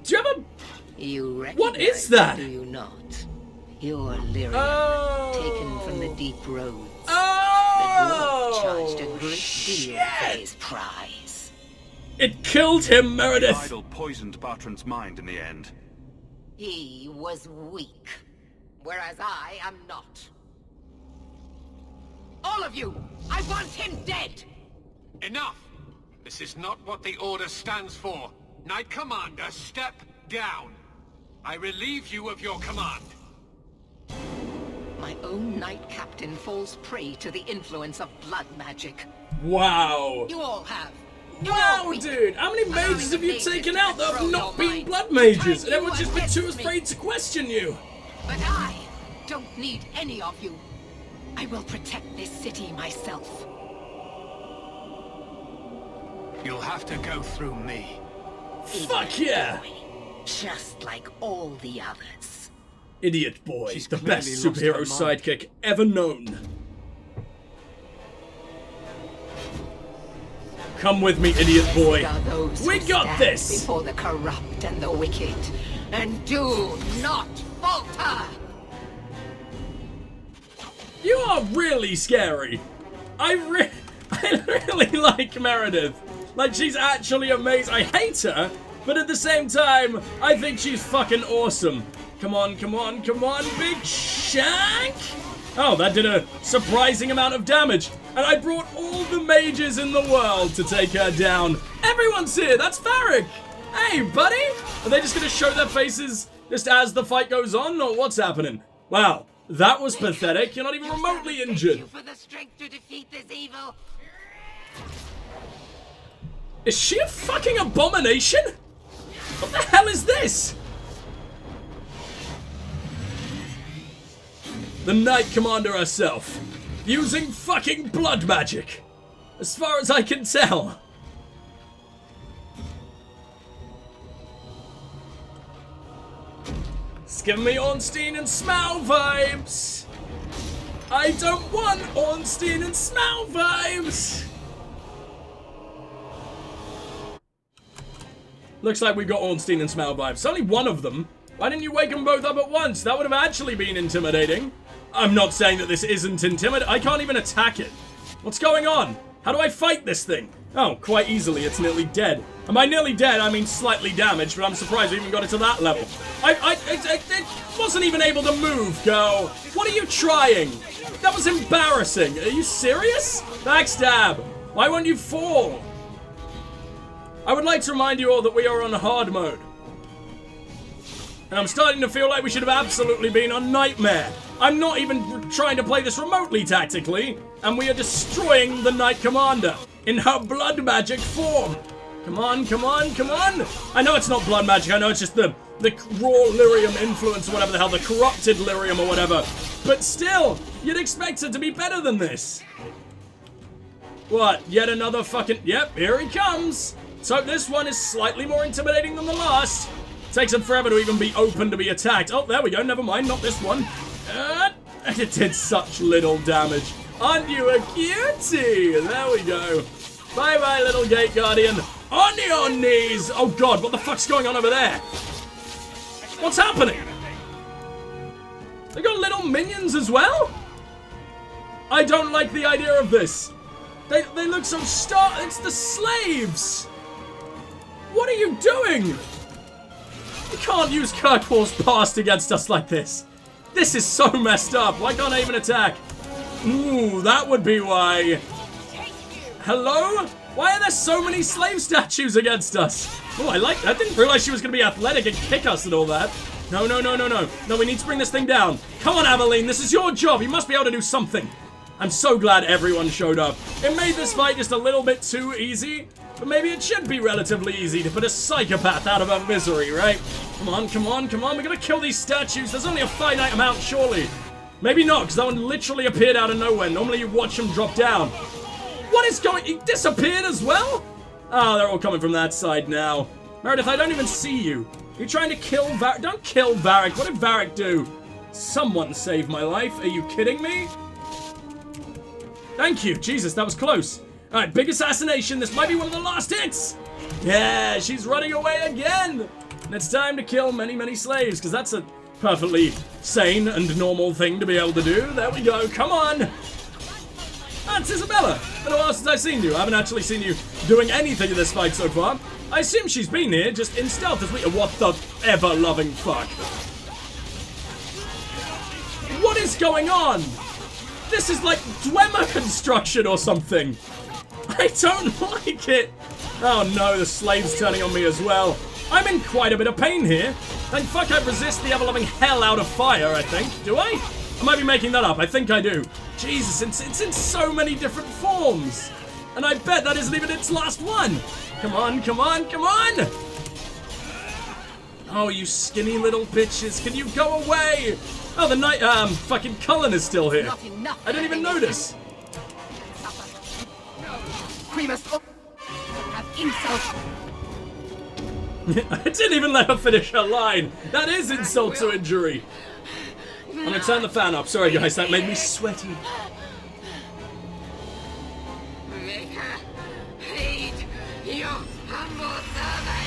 Do you have a... You recognize What is that? Do you not? Your lyrium, taken from the deep roads. Oh! The dwarf charged a great deal for his prize. It killed him, The Meredith! idol poisoned Bartrand's mind in the end. He was weak, whereas I am not. All of you, I want him dead! Enough! This is not what the Order stands for. Knight Commander, step down. I relieve you of your command. My own knight captain falls prey to the influence of blood magic. Wow. You all have. Wow, dude! How many mages have you taken out that have not been blood mages? And everyone's just been too afraid to question you. But I don't need any of you. I will protect this city myself. You'll have to go through me. Fuck yeah! Just like all the others. Idiot boy, She's the clearly best lost her superhero mind. sidekick ever known. Come with me, idiot boy. Blessed are those We who got stand this! before the corrupt and the wicked, and do not falter. You are really scary. I really like Meredith. Like, she's actually amazing. I hate her, but at the same time, I think she's fucking awesome. Come on, come on, come on, big shank! Oh, that did a surprising amount of damage. And I brought all the mages in the world to take her down. Everyone's here, that's Varric! Hey, buddy! Are they just gonna show their faces just as the fight goes on, or what's happening? Wow, that was pathetic. You're not even remotely injured. Thank you for the strength to defeat this evil. Is she a fucking abomination? What the hell is this? The Knight Commander herself, using fucking blood magic, as far as I can tell. It's giving me Ornstein and Smaug vibes. I don't want Ornstein and Smaug vibes. Looks like we've got Ornstein and Smaug vibes. Only one of them. Why didn't you wake them both up at once? That would have actually been intimidating. I'm not saying that this isn't intimidating. I can't even attack it. What's going on? How do I fight this thing? Oh, quite easily. It's nearly dead. And by nearly dead, I mean slightly damaged, but I'm surprised we even got it to that level. It wasn't even able to move, girl. What are you trying? That was embarrassing. Are you serious? Backstab. Why won't you fall? I would like to remind you all that we are on hard mode. And I'm starting to feel like we should have absolutely been on Nightmare. I'm not even trying to play this remotely tactically, and we are destroying the Knight Commander in her blood magic form. Come on, come on, come on. I know it's not blood magic, I know it's just the raw lyrium influence or whatever the hell, the corrupted lyrium or whatever. But still, you'd expect it to be better than this. What, yet another fucking... Yep, here he comes. So this one is slightly more intimidating than the last. Takes him forever to even be open to be attacked. Oh, there we go. Never mind. Not this one. It did such little damage. Aren't you a cutie? There we go. Bye-bye, little gate guardian. On your knees. Oh, God. What the fuck's going on over there? What's happening? They got little minions as well? I don't like the idea of this. They look so It's the slaves. What are you doing? You can't use Kirkwall's past against us like this. This is so messed up. Why can't I even attack? Ooh, that would be why. Hello? Why are there so many slave statues against us? Oh, I like that. I didn't realize she was going to be athletic and kick us and all that. No, no, no, no, no. No, we need to bring this thing down. Come on, Aveline. This is your job. You must be able to do something. I'm so glad everyone showed up. It made this fight just a little bit too easy. But maybe it should be relatively easy to put a psychopath out of her misery, right? Come on, come on, come on. We're gonna kill these statues. There's only a finite amount, surely. Maybe not, because that one literally appeared out of nowhere. Normally you watch them drop down. What is going... He disappeared as well? Oh, they're all coming from that side now. Meredith, I don't even see you. Are you trying to kill Varric? Don't kill Varric. What did Varric do? Someone saved my life. Are you kidding me? Thank you. Jesus, that was close. Alright, big assassination. This might be one of the last hits. Yeah, she's running away again. And it's time to kill many, many slaves, because that's a perfectly sane and normal thing to be able to do. There we go. Come on. That's Isabella. Been a while since I've seen you. I haven't actually seen you doing anything in this fight so far. I assume she's been here, just in stealth as we... What the ever-loving fuck? What is going on? This is like Dwemer construction or something. I don't like it. Oh no, the slave's turning on me as well. I'm in quite a bit of pain here. Thank fuck I resist the ever-loving hell out of fire, I think. Do I? I might be making that up. I think I do. Jesus, it's in so many different forms. And I bet that isn't even its last one. Come on, come on, come on! Oh, you skinny little bitches, can you go away? Oh, the night, fucking Cullen is still here. I didn't even notice. We must have insult. I didn't even let her finish her line. That is insult to injury. I'm gonna turn the fan up. Sorry, guys, that made me sweaty. Your humble servant.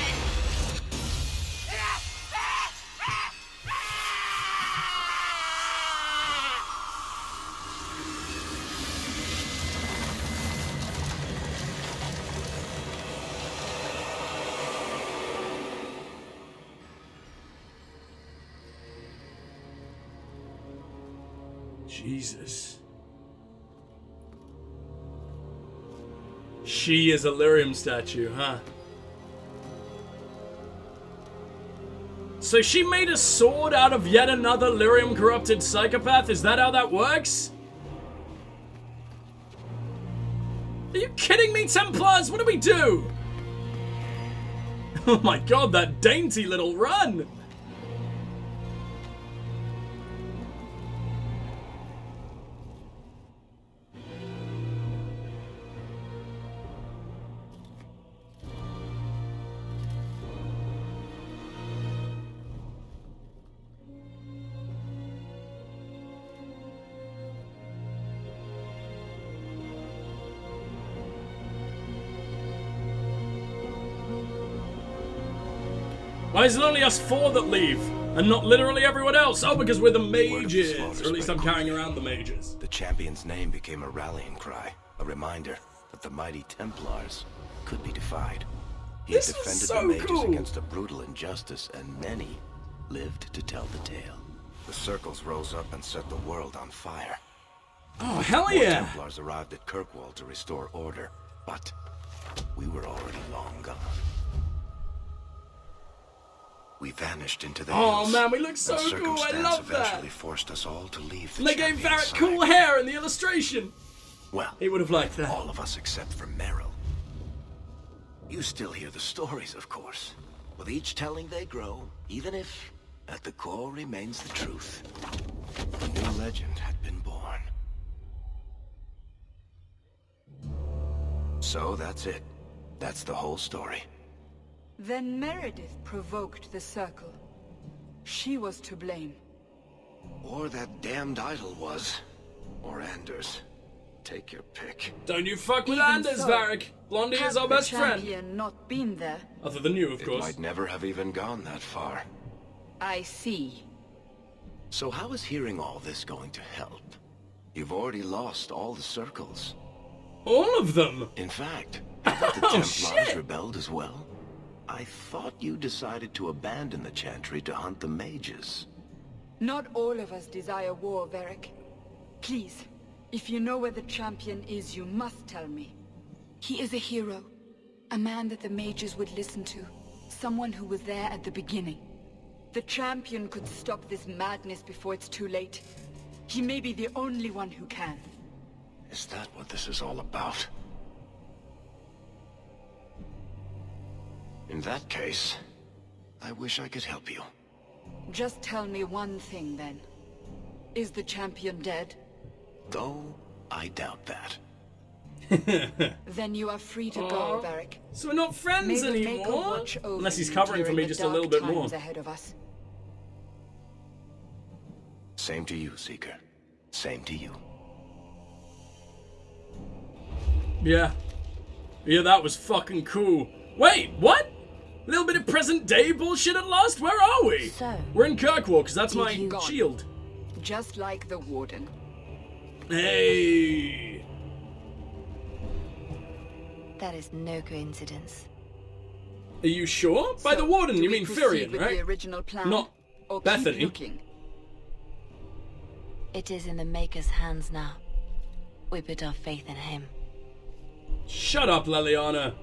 Jesus. She is a lyrium statue, huh? So she made a sword out of yet another lyrium corrupted psychopath? Is that how that works? Are you kidding me, Templars? What do we do? Oh my god, that dainty little run! Why is it only us four that leave, and not literally everyone else? Oh, because we're the mages, or at least I'm carrying around the mages. The champion's name became a rallying cry, a reminder that the mighty Templars could be defied. He had defended the mages against a brutal injustice, and many lived to tell the tale. The circles rose up and set the world on fire. Oh, hell yeah! More Templars arrived at Kirkwall to restore order, but we were already long gone. We vanished into the hills. Oh man, we look so cool. I love that. Eventually forced us all to leave the and they gave Varric cool hair in the illustration. Well, he would have liked that. All of us except for Merrill. You still hear the stories, of course. With each telling they grow, even if at the core remains the truth. A new legend had been born. So that's it. That's the whole story. Then Meredith provoked the circle. She was to blame. Or that damned idol was. Or Anders. Take your pick. Don't you fuck with Anders, Varric. Blondie is our best friend. Champion not been there. Other than you, of course. It might never have even gone that far. I see. So how is hearing all this going to help? You've already lost all the circles. All of them? In fact, the Templars rebelled as well. I thought you decided to abandon the Chantry to hunt the mages. Not all of us desire war, Varric. Please, if you know where the champion is, you must tell me. He is a hero. A man that the mages would listen to. Someone who was there at the beginning. The champion could stop this madness before it's too late. He may be the only one who can. Is that what this is all about? In that case, I wish I could help you. Just tell me one thing, then. Is the champion dead? Though, I doubt that. Then you are free to go, Varric. So we're not friends anymore? Unless he's covering for me just a little bit more. Ahead of us. Same to you, Seeker. Same to you. Yeah. Yeah, that was fucking cool. Wait, what? A little bit of present day bullshit at last? Where are we? So, we're in Kirkwall, because that's my shield. Just like the Warden. Hey! That is no coincidence. Are you sure? By the Warden, you mean Firion, right? The original plan, not or Bethany. It is in the Maker's hands now. We put our faith in him. Shut up, Leliana.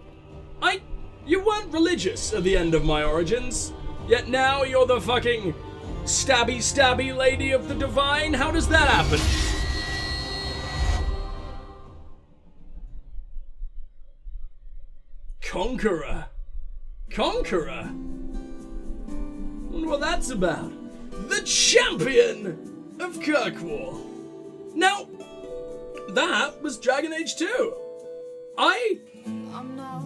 You weren't religious at the end of my origins, yet now you're the fucking stabby stabby lady of the divine? How does that happen? Conqueror. Conqueror? Wonder what that's about. The Champion of Kirkwall. Now, that was Dragon Age 2. I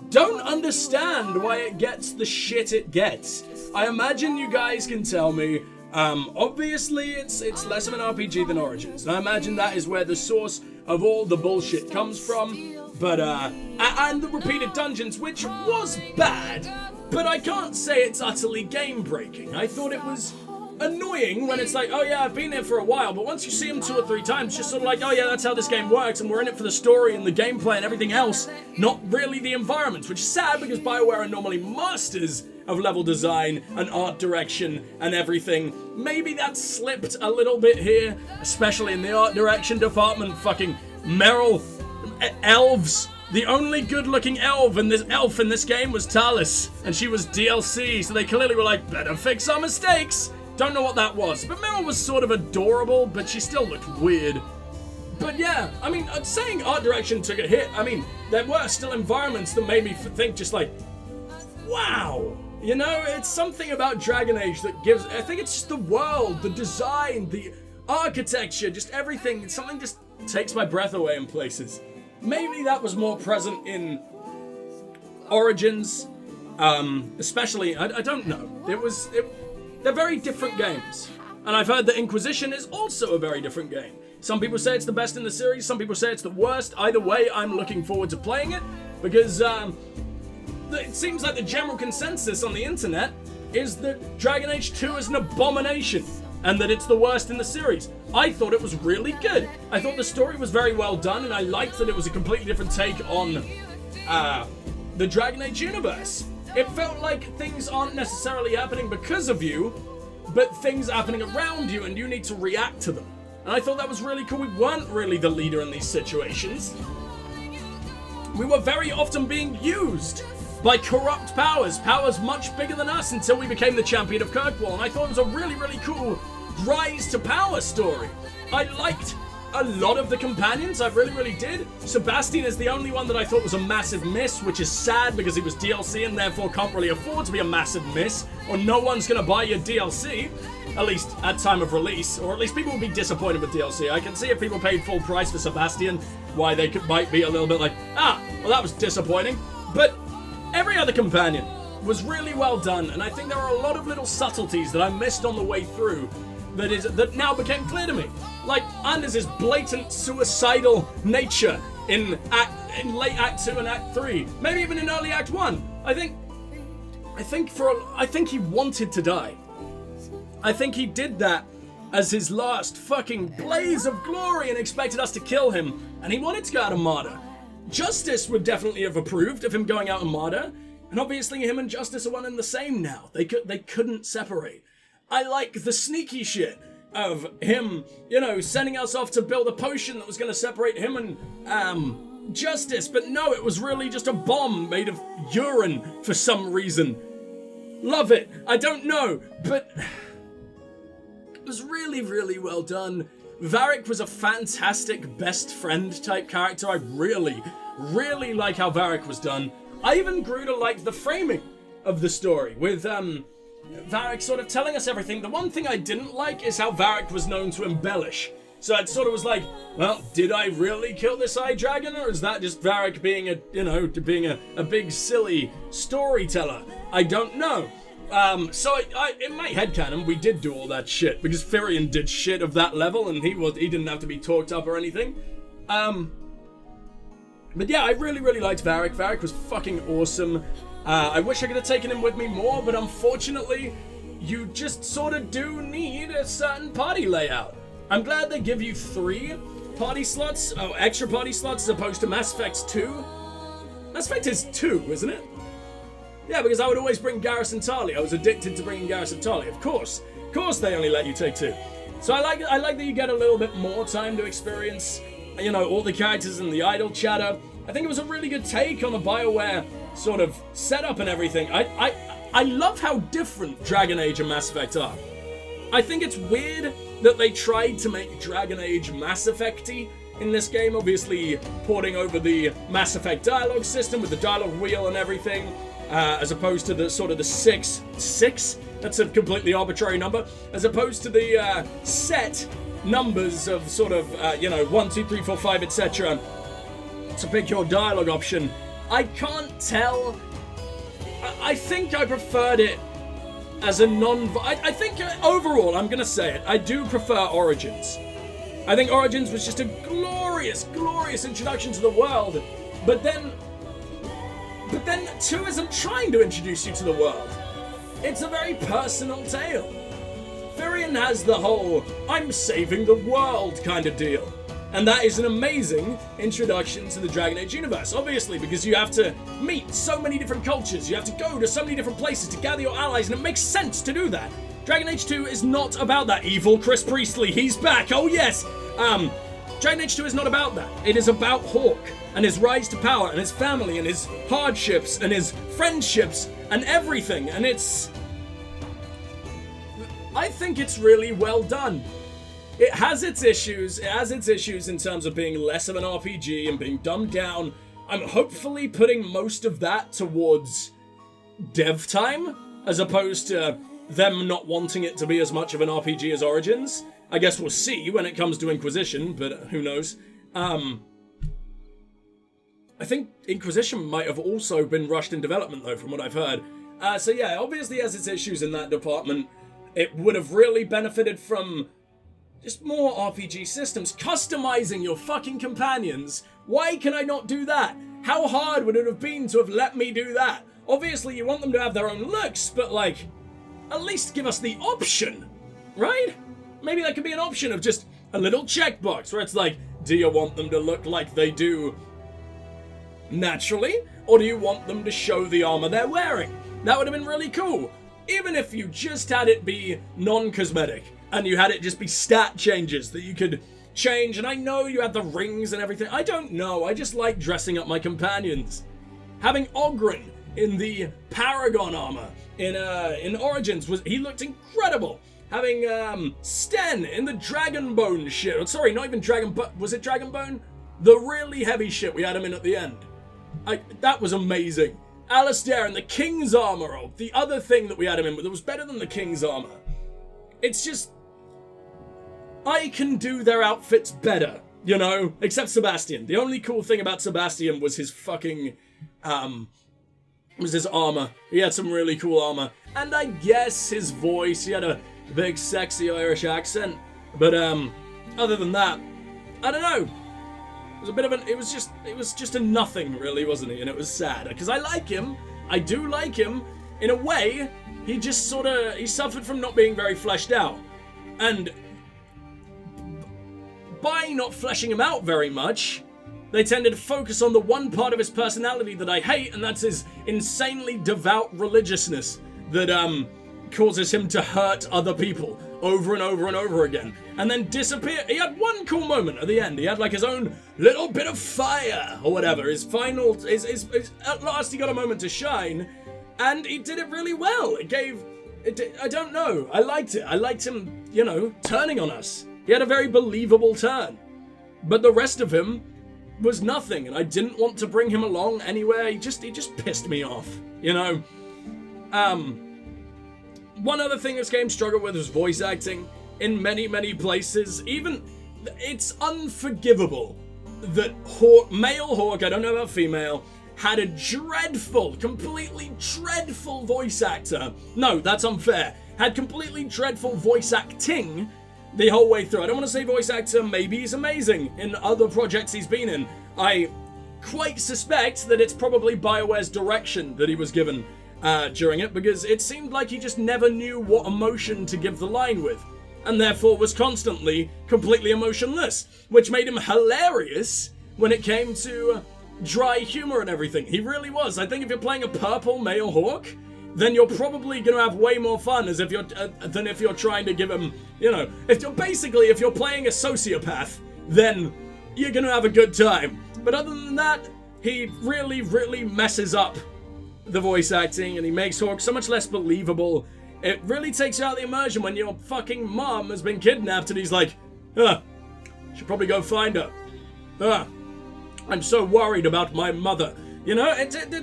don't understand why it gets the shit it gets. I imagine you guys can tell me. Obviously, it's less of an RPG than Origins. And I imagine that is where the source of all the bullshit comes from. But, and the repeated dungeons, which was bad. But I can't say it's utterly game-breaking. I thought it was annoying when it's like, oh yeah, I've been here for a while, but once you see them 2 or 3 times, just sort of like, oh yeah, that's how this game works, and we're in it for the story and the gameplay and everything else, not really the environments, which is sad because Bioware are normally masters of level design and art direction and everything. Maybe that slipped a little bit here, especially in the art direction department. Fucking Meryl, elves. The only good-looking elf in this game was Talis, and she was DLC, so they clearly were like, better fix our mistakes. Don't know what that was, but Meryl was sort of adorable, but she still looked weird. But yeah, I mean, saying art direction took a hit. I mean, there were still environments that made me think just like, wow. You know, it's something about Dragon Age that gives, I think it's just the world, the design, the architecture, just everything. Something just takes my breath away in places. Maybe that was more present in Origins, especially, I don't know. They're very different games. And I've heard that Inquisition is also a very different game. Some people say it's the best in the series, some people say it's the worst. Either way, I'm looking forward to playing it, because it seems like the general consensus on the internet is that Dragon Age 2 is an abomination, and that it's the worst in the series. I thought it was really good. I thought the story was very well done, and I liked that it was a completely different take on the Dragon Age universe. It felt like things aren't necessarily happening because of you, but things happening around you, and you need to react to them. And I thought that was really cool. We weren't really the leader in these situations. We were very often being used by corrupt powers much bigger than us, until we became the Champion of Kirkwall. And I thought it was a really, really cool rise to power story. I liked a lot of the companions, I really, really did. Sebastian is the only one that I thought was a massive miss, which is sad because he was DLC and therefore can't really afford to be a massive miss, or no one's gonna buy your DLC, at least at time of release, or at least people will be disappointed with DLC. I can see if people paid full price for Sebastian, why they might be a little bit like, well that was disappointing. But every other companion was really well done, and I think there are a lot of little subtleties that I missed on the way through that now became clear to me. Like Anders' blatant suicidal nature in late Act 2 and Act 3, maybe even in early Act 1. I think he wanted to die. I think he did that as his last fucking blaze of glory and expected us to kill him, and he wanted to go out a martyr. Justice would definitely have approved of him going out a martyr, and obviously him and Justice are one and the same now. They couldn't separate. I like the sneaky shit of him, sending us off to build a potion that was going to separate him and Justice, but no, it was really just a bomb made of urine for some reason. Love it. I don't know, but it was really, really well done. Varric was a fantastic best friend type character. I really, really like how Varric was done. I even grew to like the framing of the story with Varric sort of telling us everything. The one thing I didn't like is how Varric was known to embellish. So it sort of was like, well, did I really kill this eye dragon, or is that just Varric being a big silly storyteller? I don't know. So in my headcanon, we did do all that shit because Firion did shit of that level, and he didn't have to be talked up or anything. But yeah, I really, really liked Varric. Varric was fucking awesome. I wish I could have taken him with me more, but unfortunately, you just sort of do need a certain party layout. I'm glad they give you 3 party slots, extra party slots, as opposed to Mass Effect 2. Mass Effect is 2, isn't it? Yeah, because I would always bring Garrison Tarly. I was addicted to bringing Garrison Tarly. Of course they only let you take 2. So I like that you get a little bit more time to experience, all the characters and the idle chatter. I think it was a really good take on the Bioware sort of setup and everything. I love how different Dragon Age and Mass Effect are. I think it's weird that they tried to make Dragon Age Mass Effect-y in this game, obviously porting over the Mass Effect dialogue system with the dialogue wheel and everything, as opposed to the sort of the six? That's a completely arbitrary number. As opposed to the set numbers of sort of, 1, 2, 3, 4, 5, etc. to pick your dialogue option. I can't tell. I think I preferred it as a I think overall, I'm gonna say it, I do prefer Origins. I think Origins was just a glorious, glorious introduction to the world, but then 2 isn't trying to introduce you to the world. It's a very personal tale. Firion has the whole, I'm saving the world kind of deal. And that is an amazing introduction to the Dragon Age universe, obviously, because you have to meet so many different cultures, you have to go to so many different places to gather your allies, and it makes sense to do that. Dragon Age 2 is not about that. Evil Chris Priestley, he's back, oh yes! Dragon Age 2 is not about that. It is about Hawke, and his rise to power, and his family, and his hardships, and his friendships, and everything, and I think it's really well done. It has its issues in terms of being less of an RPG and being dumbed down. I'm hopefully putting most of that towards dev time, as opposed to them not wanting it to be as much of an RPG as Origins. I guess we'll see when it comes to Inquisition, but who knows. I think Inquisition might have also been rushed in development, though, from what I've heard. So yeah, obviously has its issues in that department. It would have really benefited from just more RPG systems. Customizing your fucking companions. Why can I not do that? How hard would it have been to have let me do that? Obviously, you want them to have their own looks, but, like, at least give us the option, right? Maybe that could be an option of just a little checkbox where it's like, do you want them to look like they do naturally, or do you want them to show the armor they're wearing? That would have been really cool. Even if you just had it be non-cosmetic, and you had it just be stat changes that you could change, and I know you had the rings and everything. I don't know, I just like dressing up my companions. Having Oghren in the Paragon armor in Origins, he looked incredible. Having Sten in the Dragonbone shit. Sorry, not even Dragonbone. Was it Dragonbone? The really heavy shit we had him in at the end. That was amazing. Alistair in the King's armor, or the other thing that we had him in, but it was better than the King's armor. It's just, I can do their outfits better, you know? Except Sebastian. The only cool thing about Sebastian was his fucking, was his armor. He had some really cool armor. And I guess his voice, he had a big sexy Irish accent. But, other than that, I don't know. It was a bit of it was just a nothing, really, wasn't he? And it was sad, because I like him. I do like him. In a way, he just sort of, he suffered from not being very fleshed out. And by not fleshing him out very much, they tended to focus on the one part of his personality that I hate, and that's his insanely devout religiousness that causes him to hurt other people over and over and over again, and then disappear. He had one cool moment at the end. He had like his own little bit of fire or whatever. His final, at last he got a moment to shine, and he did it really well. I don't know. I liked it. I liked him, you know, turning on us. He had a very believable turn, but the rest of him was nothing, and I didn't want to bring him along anywhere. He just pissed me off, you know. One other thing this game struggled with was voice acting in many, many places. Even, it's unforgivable that male Hawke, I don't know about female, had a dreadful, completely dreadful voice actor. No, that's unfair. Had completely dreadful voice acting the whole way through. I don't want to say voice actor, maybe he's amazing in other projects he's been in. I quite suspect that it's probably Bioware's direction that he was given during it, because it seemed like he just never knew what emotion to give the line with, and therefore was constantly completely emotionless, which made him hilarious when it came to dry humor and everything. He really was. I think if you're playing a purple male Hawke, then you're probably going to have way more fun as if you're than if you're trying to give him, you know, if you're playing a sociopath, then you're going to have a good time. But other than that, he really, really messes up the voice acting, and he makes Hawke so much less believable It really takes you out of the immersion when your fucking mom has been kidnapped and he's like, should probably go find her. I'm so worried about my mother. You know,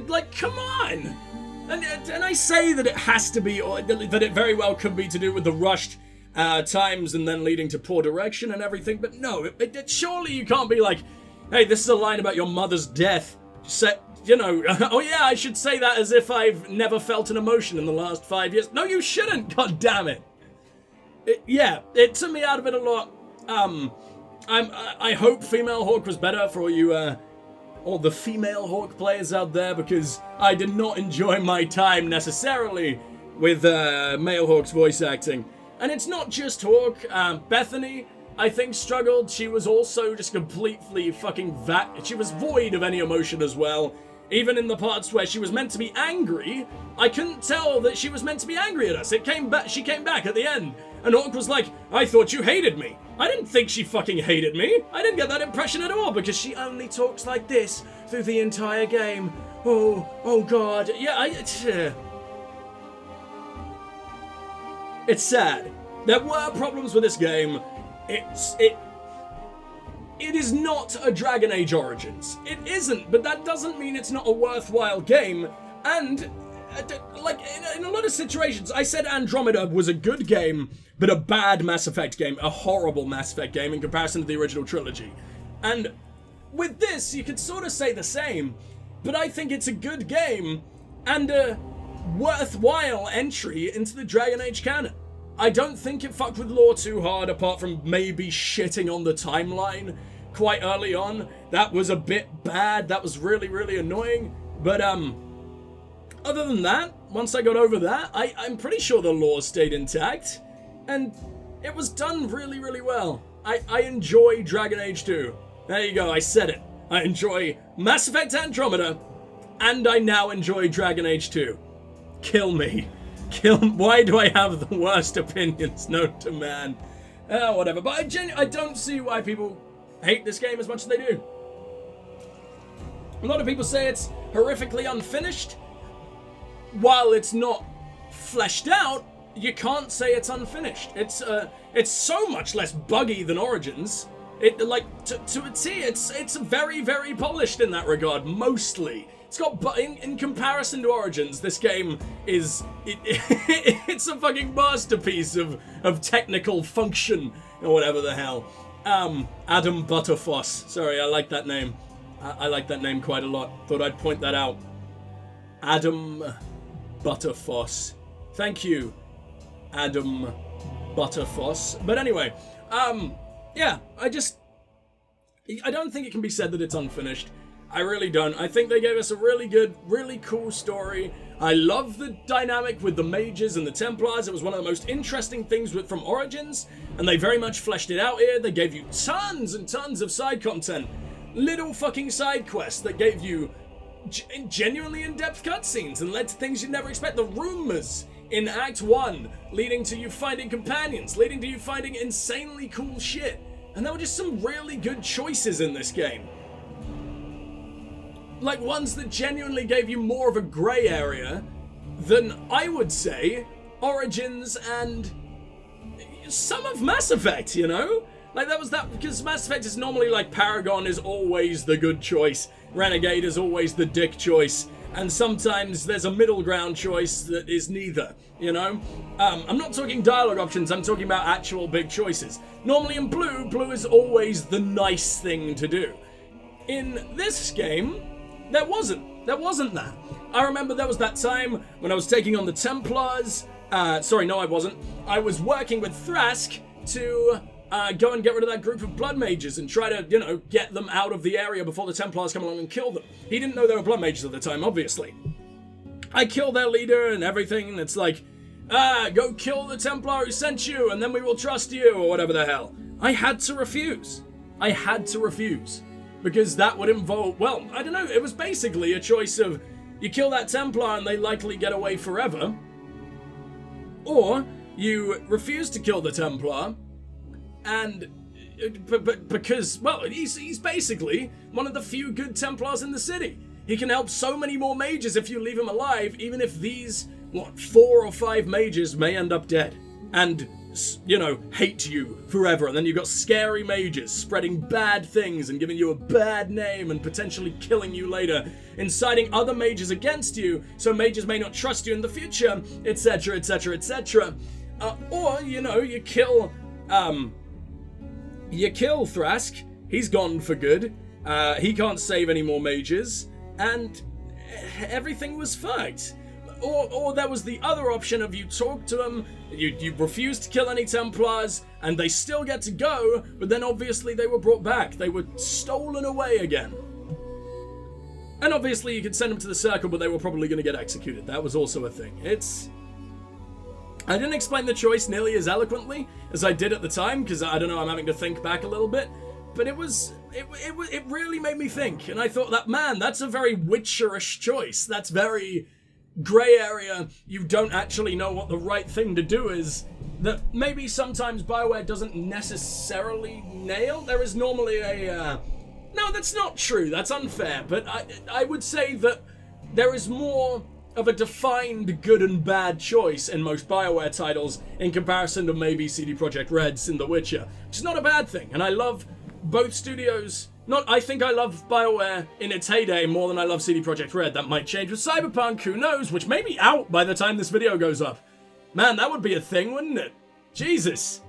like, come on. And I say that it has to be, or that it very well could be to do with the rushed times and then leading to poor direction and everything, but no, surely you can't be like, hey, this is a line about your mother's death. Say, you know, oh yeah, I should say that as if I've never felt an emotion in the last 5 years. No, you shouldn't, god damn it. It took me out of it a lot. I hope female Hawke was better for all you, all the female Hawke players out there, because I did not enjoy my time necessarily with male Hawke's voice acting. And it's not just Hawke. Bethany, I think, struggled. She was also just completely fucking she was void of any emotion as well. Even in the parts where she was meant to be angry, I couldn't tell that she was meant to be angry at us. She came back at the end, and Hawke was like, I thought you hated me. I didn't think she fucking hated me. I didn't get that impression at all, because she only talks like this through the entire game. Oh god. Yeah, it's sad. There were problems with this game. It is not a Dragon Age Origins. It isn't, but that doesn't mean it's not a worthwhile game. And, like, in a lot of situations, I said Andromeda was a good game, but a bad Mass Effect game, a horrible Mass Effect game in comparison to the original trilogy. And with this, you could sort of say the same, but I think it's a good game and a worthwhile entry into the Dragon Age canon. I don't think it fucked with lore too hard, apart from maybe shitting on the timeline quite early on. That was a bit bad. That was really, really annoying. But, other than that, once I got over that, I'm pretty sure the lore stayed intact. And it was done really, really well. I enjoy Dragon Age 2. There you go, I said it. I enjoy Mass Effect Andromeda, and I now enjoy Dragon Age 2. Kill me. Why do I have the worst opinions known to man? Whatever. But I don't see why people hate this game as much as they do. A lot of people say it's horrifically unfinished. While it's not fleshed out, you can't say it's unfinished. It's so much less buggy than Origins. To a T, it's very, very polished in that regard, mostly. It's got, in comparison to Origins, this game is, it's a fucking masterpiece of technical function, or whatever the hell. Adam Butterfoss. Sorry, I like that name. I like that name quite a lot. Thought I'd point that out. Adam Butterfoss. Thank you, Adam Butterfoss. But anyway, yeah, I don't think it can be said that it's unfinished. I really don't. I think they gave us a really good, really cool story. I love the dynamic with the mages and the Templars. It was one of the most interesting things from Origins, and they very much fleshed it out here. They gave you tons and tons of side content. Little fucking side quests that gave you genuinely in-depth cutscenes and led to things you'd never expect. The rumors in Act 1, leading to you finding companions, leading to you finding insanely cool shit. And there were just some really good choices in this game. Like ones that genuinely gave you more of a grey area than, I would say, Origins and some of Mass Effect, you know? Like that was that, because Mass Effect is normally like Paragon is always the good choice, Renegade is always the dick choice, and sometimes there's a middle ground choice that is neither, you know? I'm not talking dialogue options, I'm talking about actual big choices. Normally in Blue is always the nice thing to do. In this game, there wasn't that. I remember there was that time when I was taking on the Templars. Sorry, no, I wasn't. I was working with Thrask to go and get rid of that group of blood mages and try to, you know, get them out of the area before the Templars come along and kill them. He didn't know they were blood mages at the time, obviously. I kill their leader and everything, and it's like, go kill the Templar who sent you, and then we will trust you, or whatever the hell. I had to refuse. Because that would involve, well, I don't know, it was basically a choice of, you kill that Templar and they likely get away forever, or you refuse to kill the Templar, and, because, well, he's basically one of the few good Templars in the city. He can help so many more mages if you leave him alive, even if these what, 4 or 5 mages may end up dead. And, you know, hate you forever. And then you've got scary mages spreading bad things and giving you a bad name and potentially killing you later, inciting other mages against you, so mages may not trust you in the future, etc, etc, etc. Or, you know, you kill Thrask, he's gone for good, he can't save any more mages, and everything was fucked. Or there was the other option of you talk to them, you refuse to kill any Templars, and they still get to go, but then obviously they were brought back. They were stolen away again. And obviously you could send them to the Circle, but they were probably going to get executed. That was also a thing. I didn't explain the choice nearly as eloquently as I did at the time, because I don't know, I'm having to think back a little bit, but it really made me think, and I thought that, man, that's a very Witcherish choice. That's very grey area, you don't actually know what the right thing to do is, that maybe sometimes Bioware doesn't necessarily nail. There is normally a, no, that's not true, that's unfair, but I would say that there is more of a defined good and bad choice in most Bioware titles in comparison to maybe CD Projekt Red's in The Witcher, which is not a bad thing, and I love both studios. I think I love Bioware in its heyday more than I love CD Projekt Red. That might change with Cyberpunk, who knows, which may be out by the time this video goes up. Man, that would be a thing, wouldn't it? Jesus.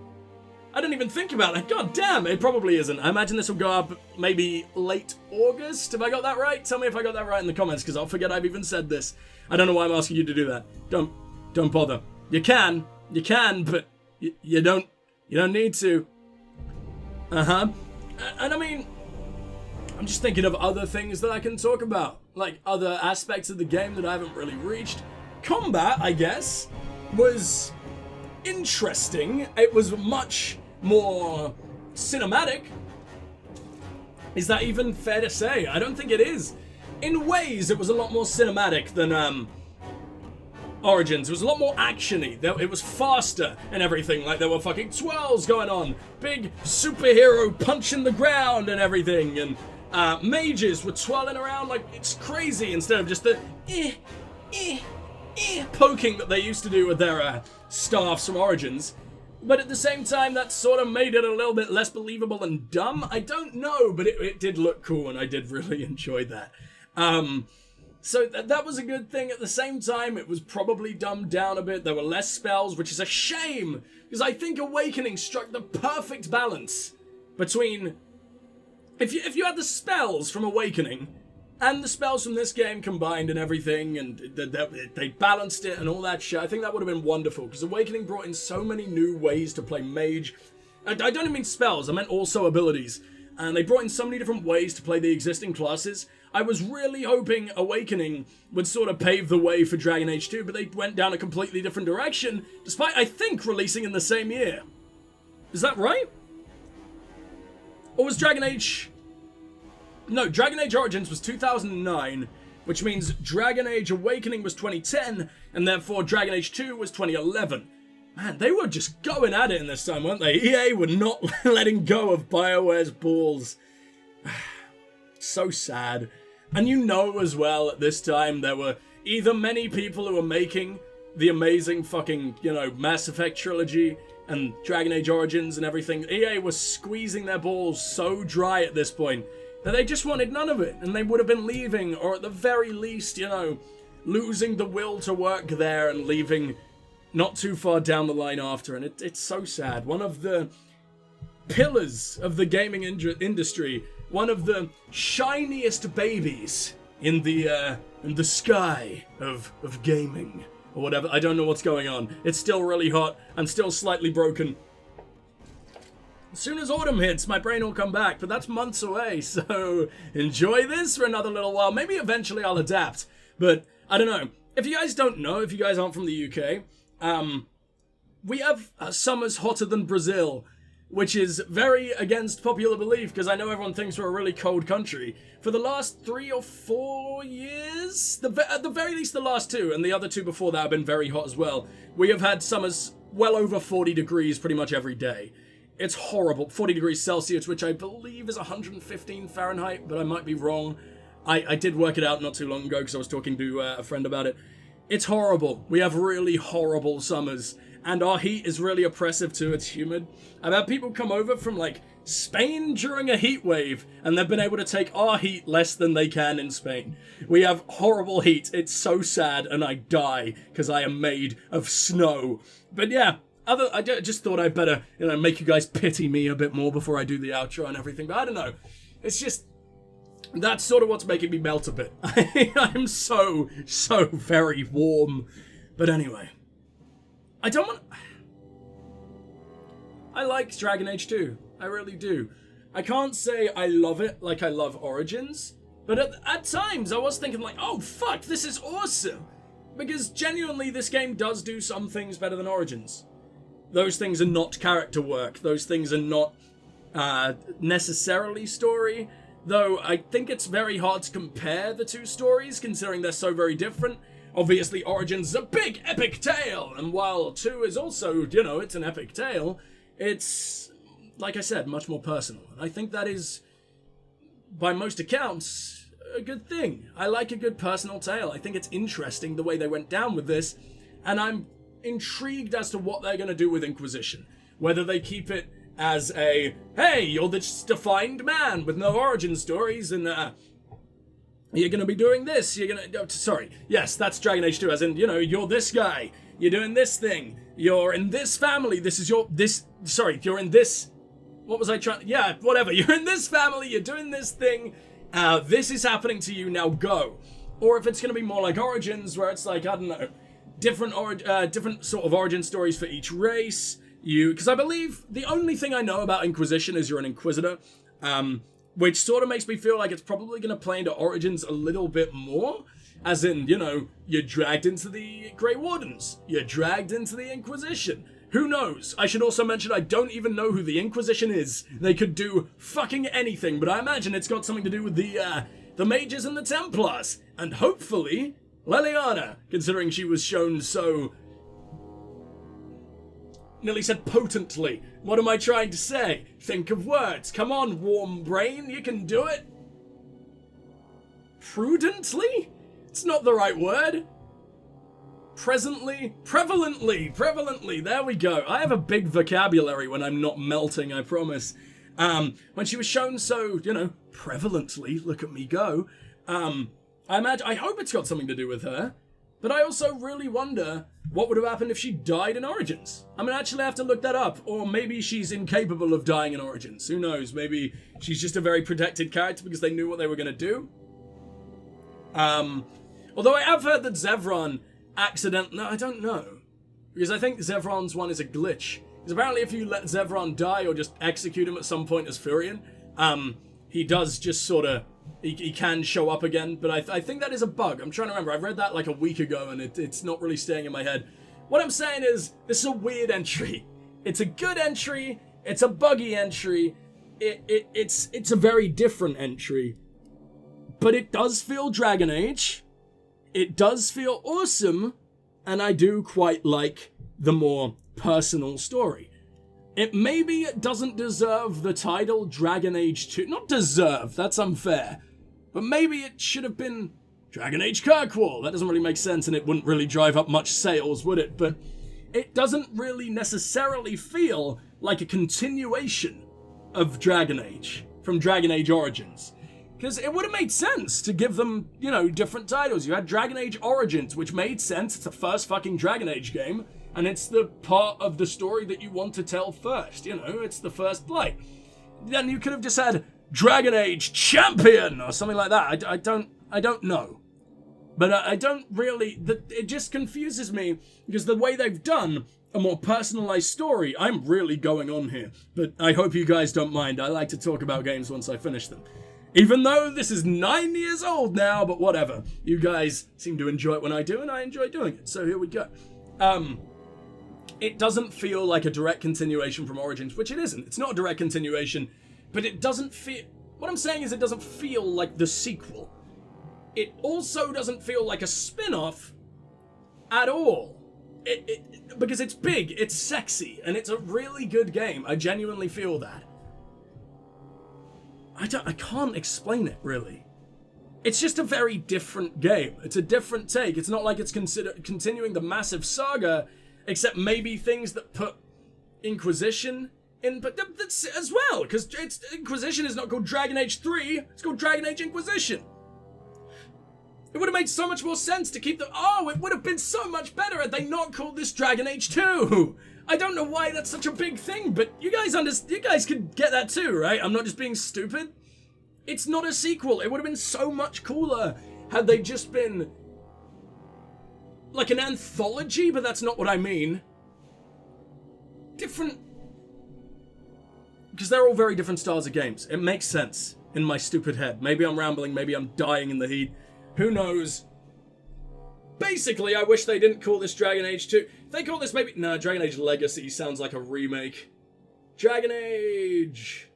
I didn't even think about that. God damn, it probably isn't. I imagine this will go up maybe late August. Have I got that right? Tell me if I got that right in the comments, because I'll forget I've even said this. I don't know why I'm asking you to do that. Don't bother. You can, but you don't need to. And I mean, I'm just thinking of other things that I can talk about, like other aspects of the game that I haven't really reached. Combat, I guess, was interesting. It was much more cinematic. Is that even fair to say? I don't think it is. In ways, it was a lot more cinematic than Origins. It was a lot more action-y. It was faster and everything. Like, there were fucking twirls going on. Big superhero punching the ground and everything. And mages were twirling around like it's crazy instead of just the poking that they used to do with their staffs from Origins. But at the same time, that sort of made it a little bit less believable and dumb. I don't know, but it did look cool, and I did really enjoy that. So that was a good thing. At the same time, it was probably dumbed down a bit. There were less spells, which is a shame, because I think Awakening struck the perfect balance between... If you had the spells from Awakening and the spells from this game combined and everything, and they balanced it and all that shit, I think that would have been wonderful, because Awakening brought in so many new ways to play mage. I don't even mean spells, I meant also abilities. And they brought in so many different ways to play the existing classes. I was really hoping Awakening would sort of pave the way for Dragon Age 2, but they went down a completely different direction, despite, I think, releasing in the same year. Is that right? Or was Dragon Age... No, Dragon Age Origins was 2009, which means Dragon Age Awakening was 2010, and therefore Dragon Age 2 was 2011. Man, they were just going at it in this time, weren't they? EA were not letting go of BioWare's balls. So sad. And you know as well, at this time, there were either many people who were making the amazing fucking, you know, Mass Effect trilogy and Dragon Age Origins and everything. EA was squeezing their balls so dry at this point that they just wanted none of it, and they would have been leaving, or at the very least, you know, losing the will to work there and leaving not too far down the line after, and it's so sad. One of the pillars of the gaming industry, one of the shiniest babies in the sky of gaming, or whatever. I don't know what's going on. It's still really hot. I'm still slightly broken. As soon as autumn hits, my brain will come back, but that's months away, so enjoy this for another little while. Maybe eventually I'll adapt, but I don't know. If you guys don't know, if you guys aren't from the UK, we have summers hotter than Brazil, which is very against popular belief, because I know everyone thinks we're a really cold country. For the last 3 or 4 years, at the very least the last 2, and the other 2 before that have been very hot as well, we have had summers well over 40 degrees pretty much every day. It's horrible. 40 degrees Celsius, which I believe is 115 Fahrenheit, but I might be wrong. I did work it out not too long ago because I was talking to a friend about it. It's horrible. We have really horrible summers. And our heat is really oppressive too. It's humid. I've had people come over from, like, Spain during a heat wave, and they've been able to take our heat less than they can in Spain. We have horrible heat. It's so sad, and I die because I am made of snow. But yeah, I just thought I'd better, make you guys pity me a bit more before I do the outro and everything. But I don't know. It's just, that's sort of what's making me melt a bit. I'm so very warm. But anyway, I like Dragon Age 2. I really do. I can't say I love it like I love Origins, but at times I was thinking like, oh fuck, this is awesome. Because genuinely this game does do some things better than Origins. Those things are not character work. Those things are not necessarily story. Though I think it's very hard to compare the two stories considering they're so very different. Obviously Origins is a big epic tale, and while 2 is also, it's an epic tale, it's, like I said, much more personal. And I think that is, by most accounts, a good thing. I like a good personal tale. I think it's interesting the way they went down with this, and I'm intrigued as to what they're going to do with Inquisition. Whether they keep it as a, hey, you're this defined man with no origin stories, and you're going to be doing this, yes, that's Dragon Age 2, as in, you're this guy, you're doing this thing, you're in this family, you're in this, you're in this family, you're doing this thing, this is happening to you, now go. Or if it's going to be more like Origins, where it's like, I don't know, different sort of origin stories for each race, because I believe the only thing I know about Inquisition is you're an Inquisitor, which sort of makes me feel like it's probably going to play into Origins a little bit more, as in, you're dragged into the Grey Wardens, you're dragged into the Inquisition. Who knows? I should also mention I don't even know who the Inquisition is. They could do fucking anything, but I imagine it's got something to do with the mages and the Templars, and hopefully Leliana, considering she was shown so... Nearly said potently. What am I trying to say? Think of words. Come on, warm brain, you can do it. Prudently? It's not the right word. Prevalently, there we go. I have a big vocabulary when I'm not melting, I promise. When she was shown so, prevalently, look at me go, I hope it's got something to do with her, but I also really wonder what would have happened if she died in Origins. I'm gonna actually have to look that up, or maybe she's incapable of dying in Origins. Who knows? Maybe she's just a very protected character because they knew what they were gonna do. Although I have heard that Zevran no, I don't know. Because I think Zevran's one is a glitch. Because apparently if you let Zevran die or just execute him at some point as Furion, he does just sort of, he can show up again. But I think that is a bug. I'm trying to remember. I read that like a week ago and it's not really staying in my head. What I'm saying is, this is a weird entry. It's a good entry. It's a buggy entry. It's a very different entry. But it does feel Dragon Age. It does feel awesome, and I do quite like the more personal story. It maybe doesn't deserve the title Dragon Age 2. Not deserve, that's unfair. But maybe it should have been Dragon Age Kirkwall. That doesn't really make sense, and it wouldn't really drive up much sales, would it? But it doesn't really necessarily feel like a continuation of Dragon Age, from Dragon Age Origins. Because it would have made sense to give them, different titles. You had Dragon Age Origins, which made sense. It's the first fucking Dragon Age game. And it's the part of the story that you want to tell first. It's the Fifth Blight. Then you could have just had Dragon Age Champion or something like that. I don't know. But I don't really... It just confuses me because the way they've done a more personalized story, I'm really going on here. But I hope you guys don't mind. I like to talk about games once I finish them. Even though this is 9 years old now, but whatever. You guys seem to enjoy it when I do, and I enjoy doing it. So here we go. It doesn't feel like a direct continuation from Origins, which it isn't. It's not a direct continuation, but it doesn't feel... What I'm saying is it doesn't feel like the sequel. It also doesn't feel like a spin-off at all. Because it's big, it's sexy, and it's a really good game. I genuinely feel that. I can't explain it, really. it's just a very different game. It's a different take. It's not like it's continuing the massive saga, except maybe things that put Inquisition in, but that's as well, because Inquisition is not called Dragon Age 3, it's called Dragon Age Inquisition. It would have made so much more sense to keep the... Oh, it would have been so much better had they not called this Dragon Age 2. I don't know why that's such a big thing, but you guys could get that too, right? I'm not just being stupid. It's not a sequel. It would have been so much cooler had they just been like an anthology, but that's not what I mean. Different... Because they're all very different styles of games. It makes sense in my stupid head. Maybe I'm rambling, maybe I'm dying in the heat. Who knows? Basically, I wish they didn't call this Dragon Age 2. If they call this maybe... No, Dragon Age Legacy sounds like a remake. Dragon Age...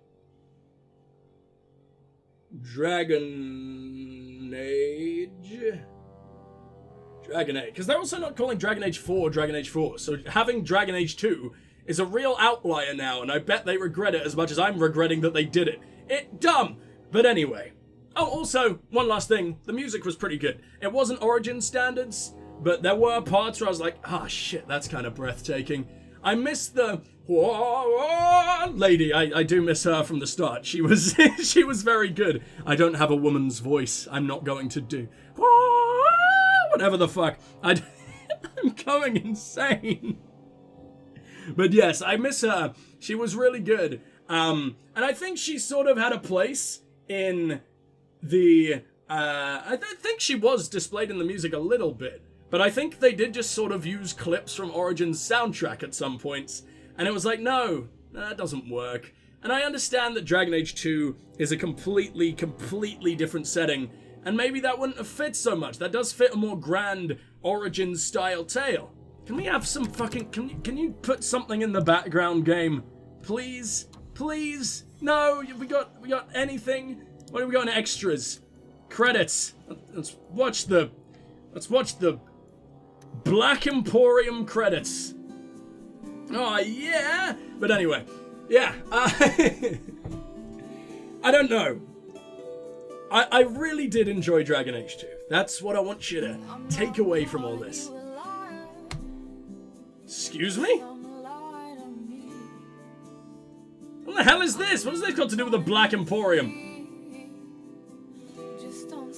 Dragon Age? Dragon Age. Because they're also not calling Dragon Age 4 Dragon Age 4. So having Dragon Age 2 is a real outlier now, and I bet they regret it as much as I'm regretting that they did it. Dumb! But anyway. Oh, also, one last thing. The music was pretty good. It wasn't Origin standards, but there were parts where I was like, ah, shit, that's kind of breathtaking. I miss the lady. I do miss her from the start. She was she was very good. I don't have a woman's voice. I'm not going to do whatever the fuck. I'm going insane. But yes, I miss her. She was really good. And I think she sort of had a place in the... I think she was displayed in the music a little bit. But I think they did just sort of use clips from Origin's soundtrack at some points. And it was like, no, that doesn't work. And I understand that Dragon Age 2 is a completely different setting. And maybe that wouldn't have fit so much. That does fit a more grand Origin-style tale. Can we have some fucking... Can you put something in the background game? Please? Please? No, we got anything? What do we got in extras? Credits. Let's watch the Black Emporium credits. Oh, yeah! But anyway, yeah. I don't know. I really did enjoy Dragon Age 2. That's what I want you to take away from all this. Excuse me? What the hell is this? What has this got to do with the Black Emporium?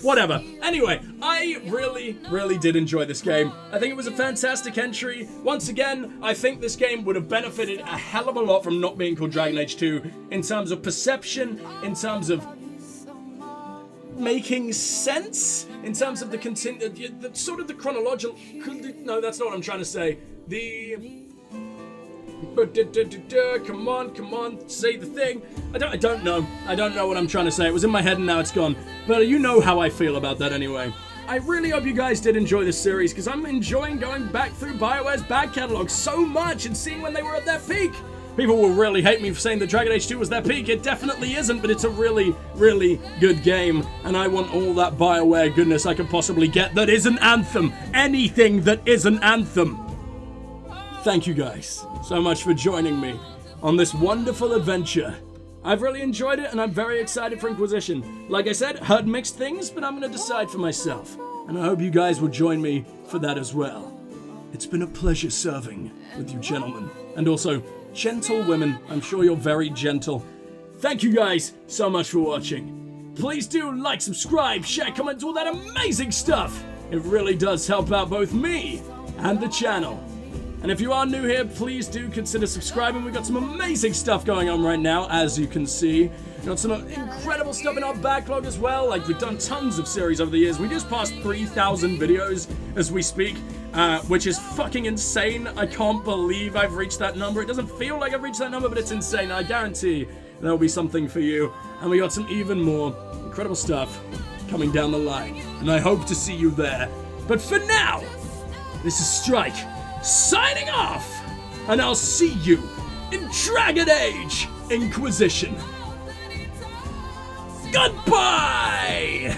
Whatever. Anyway, I really did enjoy this game. I think it was a fantastic entry. Once again, I think this game would have benefited a hell of a lot from not being called Dragon Age 2 in terms of perception, in terms of making sense, in terms of the sort of the chronological... No, that's not what I'm trying to say. Come on, say the thing. I don't know. I don't know what I'm trying to say. It was in my head and now it's gone. But you know how I feel about that anyway. I really hope you guys did enjoy this series, because I'm enjoying going back through Bioware's back catalogue so much and seeing when they were at their peak. People will really hate me for saying that Dragon Age 2 was their peak. It definitely isn't, but it's a really good game. And I want all that Bioware goodness I can possibly get that isn't Anthem. Anything that isn't Anthem. Thank you guys so much for joining me on this wonderful adventure. I've really enjoyed it and I'm very excited for Inquisition. Like I said, heard mixed things, but I'm going to decide for myself. And I hope you guys will join me for that as well. It's been a pleasure serving with you gentlemen. And also, gentle women. I'm sure you're very gentle. Thank you guys so much for watching. Please do like, subscribe, share, comment, all that amazing stuff. It really does help out both me and the channel. And if you are new here, please do consider subscribing. We've got some amazing stuff going on right now, as you can see. We've got some incredible stuff in our backlog as well. Like, we've done tons of series over the years. We just passed 3,000 videos as we speak, which is fucking insane. I can't believe I've reached that number. It doesn't feel like I've reached that number, but it's insane. I guarantee there'll be something for you. And we got some even more incredible stuff coming down the line. And I hope to see you there. But for now, this is Strike, signing off, and I'll see you in Dragon Age Inquisition. Goodbye!